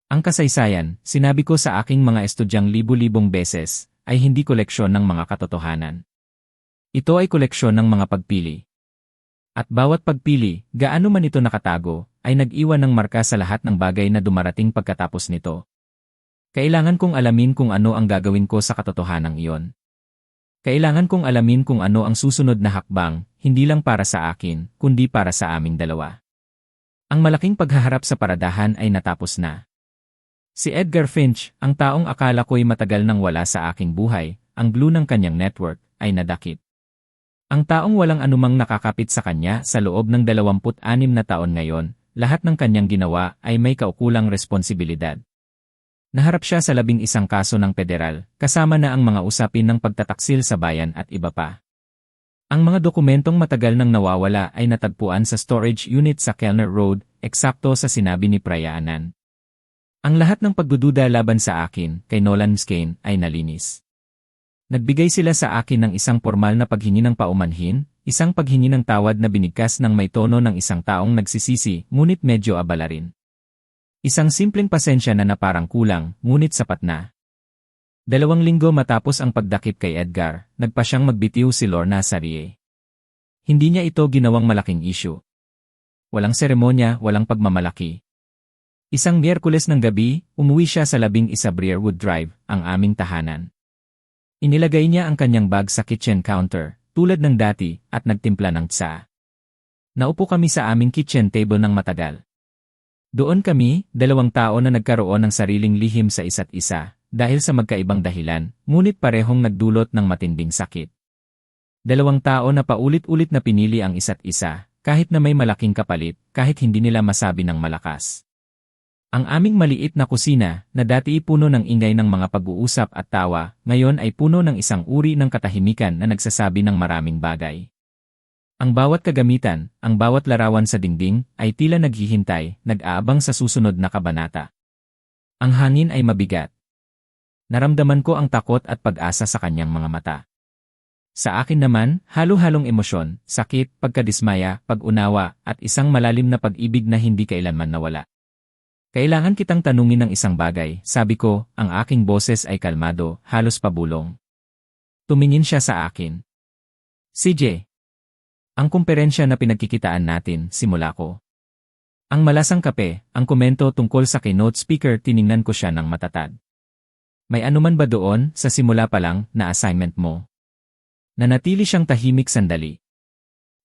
Ang kasaysayan, sinabi ko sa aking mga estudyang libu-libong beses, ay hindi koleksyon ng mga katotohanan. Ito ay koleksyon ng mga pagpili. At bawat pagpili, gaano man ito nakatago, ay nag-iwan ng marka sa lahat ng bagay na dumarating pagkatapos nito. Kailangan kong alamin kung ano ang gagawin ko sa katotohanang iyon. Kailangan kong alamin kung ano ang susunod na hakbang, hindi lang para sa akin, kundi para sa aming dalawa. Ang malaking paghaharap sa paradahan ay natapos na. Si Edgar Finch, ang taong akala ko'y matagal nang wala sa aking buhay, ang glue ng kanyang network, ay nadakip. Ang taong walang anumang nakakapit sa kanya sa loob ng 26 na taon ngayon, lahat ng kanyang ginawa ay may kaukulang responsibilidad. Naharap siya sa 11 kaso ng federal, kasama na ang mga usapin ng pagtataksil sa bayan at iba pa. Ang mga dokumentong matagal nang nawawala ay natagpuan sa storage unit sa Kellner Road, eksakto sa sinabi ni Prayaanan. Ang lahat ng pagdududa laban sa akin, kay Nolan Skane, ay nalinis. Nagbigay sila sa akin ng isang formal na paghingi ng paumanhin, isang paghingi ng tawad na binigkas ng may tono ng isang taong nagsisisi, ngunit medyo abala rin. Isang simpleng pasensya na parang kulang, ngunit sapat na. 2 linggo matapos ang pagdakip kay Edgar, nagpa siyang magbitiw si Lorna sa RIE. Hindi niya ito ginawang malaking issue. Walang seremonya, walang pagmamalaki. Isang Miyerkules ng gabi, umuwi siya sa 11 Breerwood Drive, ang aming tahanan. Inilagay niya ang kanyang bag sa kitchen counter, tulad ng dati, at nagtimpla ng tsa. Naupo kami sa aming kitchen table ng matagal. Doon kami, dalawang tao na nagkaroon ng sariling lihim sa isa't isa, dahil sa magkaibang dahilan, ngunit parehong nagdulot ng matinding sakit. Dalawang tao na paulit-ulit na pinili ang isa't isa, kahit na may malaking kapalit, kahit hindi nila masabi ng malakas. Ang aming maliit na kusina, na dati puno ng ingay ng mga pag-uusap at tawa, ngayon ay puno ng isang uri ng katahimikan na nagsasabi ng maraming bagay. Ang bawat kagamitan, ang bawat larawan sa dingding, ay tila naghihintay, nag-aabang sa susunod na kabanata. Ang hangin ay mabigat. Naramdaman ko ang takot at pag-asa sa kanyang mga mata. Sa akin naman, halo-halong emosyon, sakit, pagkadismaya, pag-unawa, at isang malalim na pag-ibig na hindi kailanman nawala. Kailangan kitang tanungin ng isang bagay, sabi ko, ang aking boses ay kalmado, halos pabulong. Tumingin siya sa akin. CJ. Ang kumperensya na pinagkikitaan natin, simula ko. Ang malasang kape, ang komento tungkol sa keynote speaker, tiningnan ko siya ng matatag. May anuman ba doon, sa simula pa lang, na assignment mo? Nanatili siyang tahimik sandali.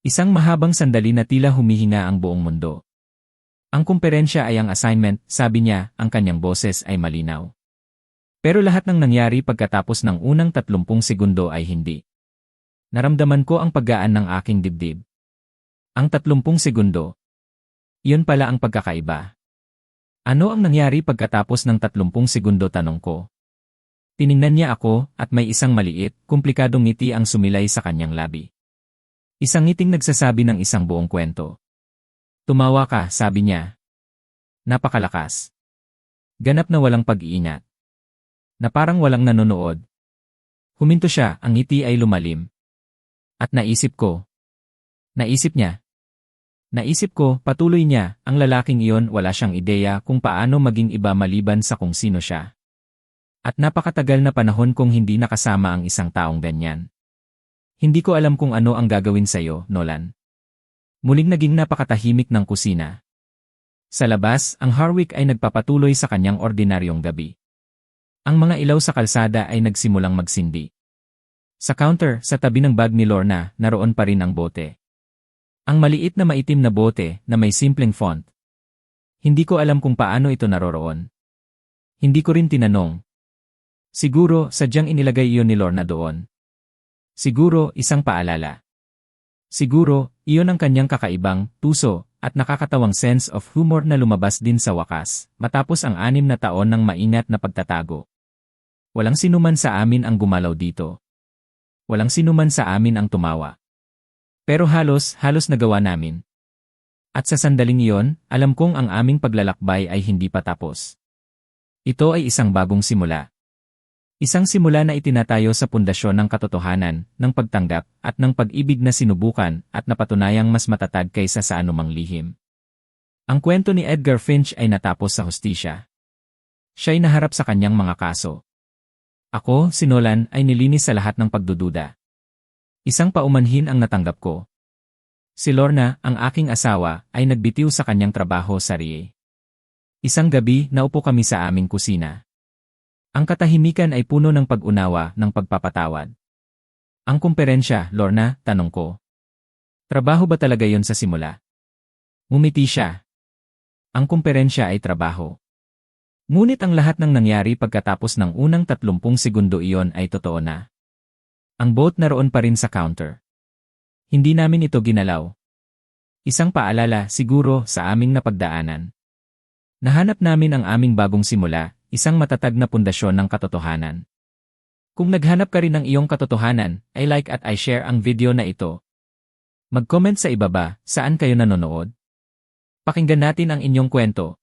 Isang mahabang sandali na tila humihinga ang buong mundo. Ang kumperensya ay ang assignment, sabi niya, ang kanyang boses ay malinaw. Pero lahat ng nangyari pagkatapos ng unang 30 segundo ay hindi. Naramdaman ko ang paggaan ng aking dibdib. Ang 30 segundo. Iyon pala ang pagkakaiba. Ano ang nangyari pagkatapos ng 30 segundo, tanong ko. Tiningnan niya ako at may isang maliit, komplikadong ngiti ang sumilay sa kanyang labi. Isang ngiting nagsasabi ng isang buong kwento. Tumawa ka, sabi niya. Napakalakas. Ganap na walang pag-iingat. Na parang walang nanonood. Huminto siya, ang ngiti ay lumalim. At naisip ko. Naisip niya. Naisip ko, patuloy niya, ang lalaking iyon wala siyang ideya kung paano maging iba maliban sa kung sino siya. At napakatagal na panahon kong hindi nakasama ang isang taong ganyan. Hindi ko alam kung ano ang gagawin sa'yo, Nolan. Muling naging napakatahimik ng kusina. Sa labas, ang Harwick ay nagpapatuloy sa kanyang ordinaryong gabi. Ang mga ilaw sa kalsada ay nagsimulang magsindi. Sa counter, sa tabi ng bag ni Lorna, naroon pa rin ang bote. Ang maliit na maitim na bote na may simpleng font. Hindi ko alam kung paano ito naroroon. Hindi ko rin tinanong. Siguro, sadyang inilagay iyon ni Lorna doon. Siguro, isang paalala. Siguro, iyon ang kanyang kakaibang, tuso, at nakakatawang sense of humor na lumabas din sa wakas, matapos ang 6 na taon ng maingat na pagtatago. Walang sinuman sa amin ang gumalaw dito. Walang sinuman sa amin ang tumawa. Pero halos nagawa namin. At sa sandaling iyon, alam kong ang aming paglalakbay ay hindi pa tapos. Ito ay isang bagong simula. Isang simula na itinatayo sa pundasyon ng katotohanan, ng pagtanggap, at ng pag-ibig na sinubukan at napatunayang mas matatag kaysa sa anumang lihim. Ang kwento ni Edgar Finch ay natapos sa hustisya. Siya'y naharap sa kanyang mga kaso. Ako, si Nolan, ay nilinis sa lahat ng pagdududa. Isang paumanhin ang natanggap ko. Si Lorna, ang aking asawa, ay nagbitiw sa kanyang trabaho sa RIE. Isang gabi, naupo kami sa aming kusina. Ang katahimikan ay puno ng pag-unawa, ng pagpapatawad. Ang kumperensya, Lorna, tanong ko. Trabaho ba talaga yon sa simula? Ngumiti siya. Ang kumperensya ay trabaho. Ngunit ang lahat ng nangyari pagkatapos ng unang 30 segundo iyon ay totoo na. Ang boat naroon pa rin sa counter. Hindi namin ito ginalaw. Isang paalala siguro sa aming napagdaanan. Nahanap namin ang aming bagong simula, isang matatag na pundasyon ng katotohanan. Kung naghanap ka rin ng iyong katotohanan, ay like at I share ang video na ito. Mag-comment sa ibaba, saan kayo nanonood? Pakinggan natin ang inyong kwento.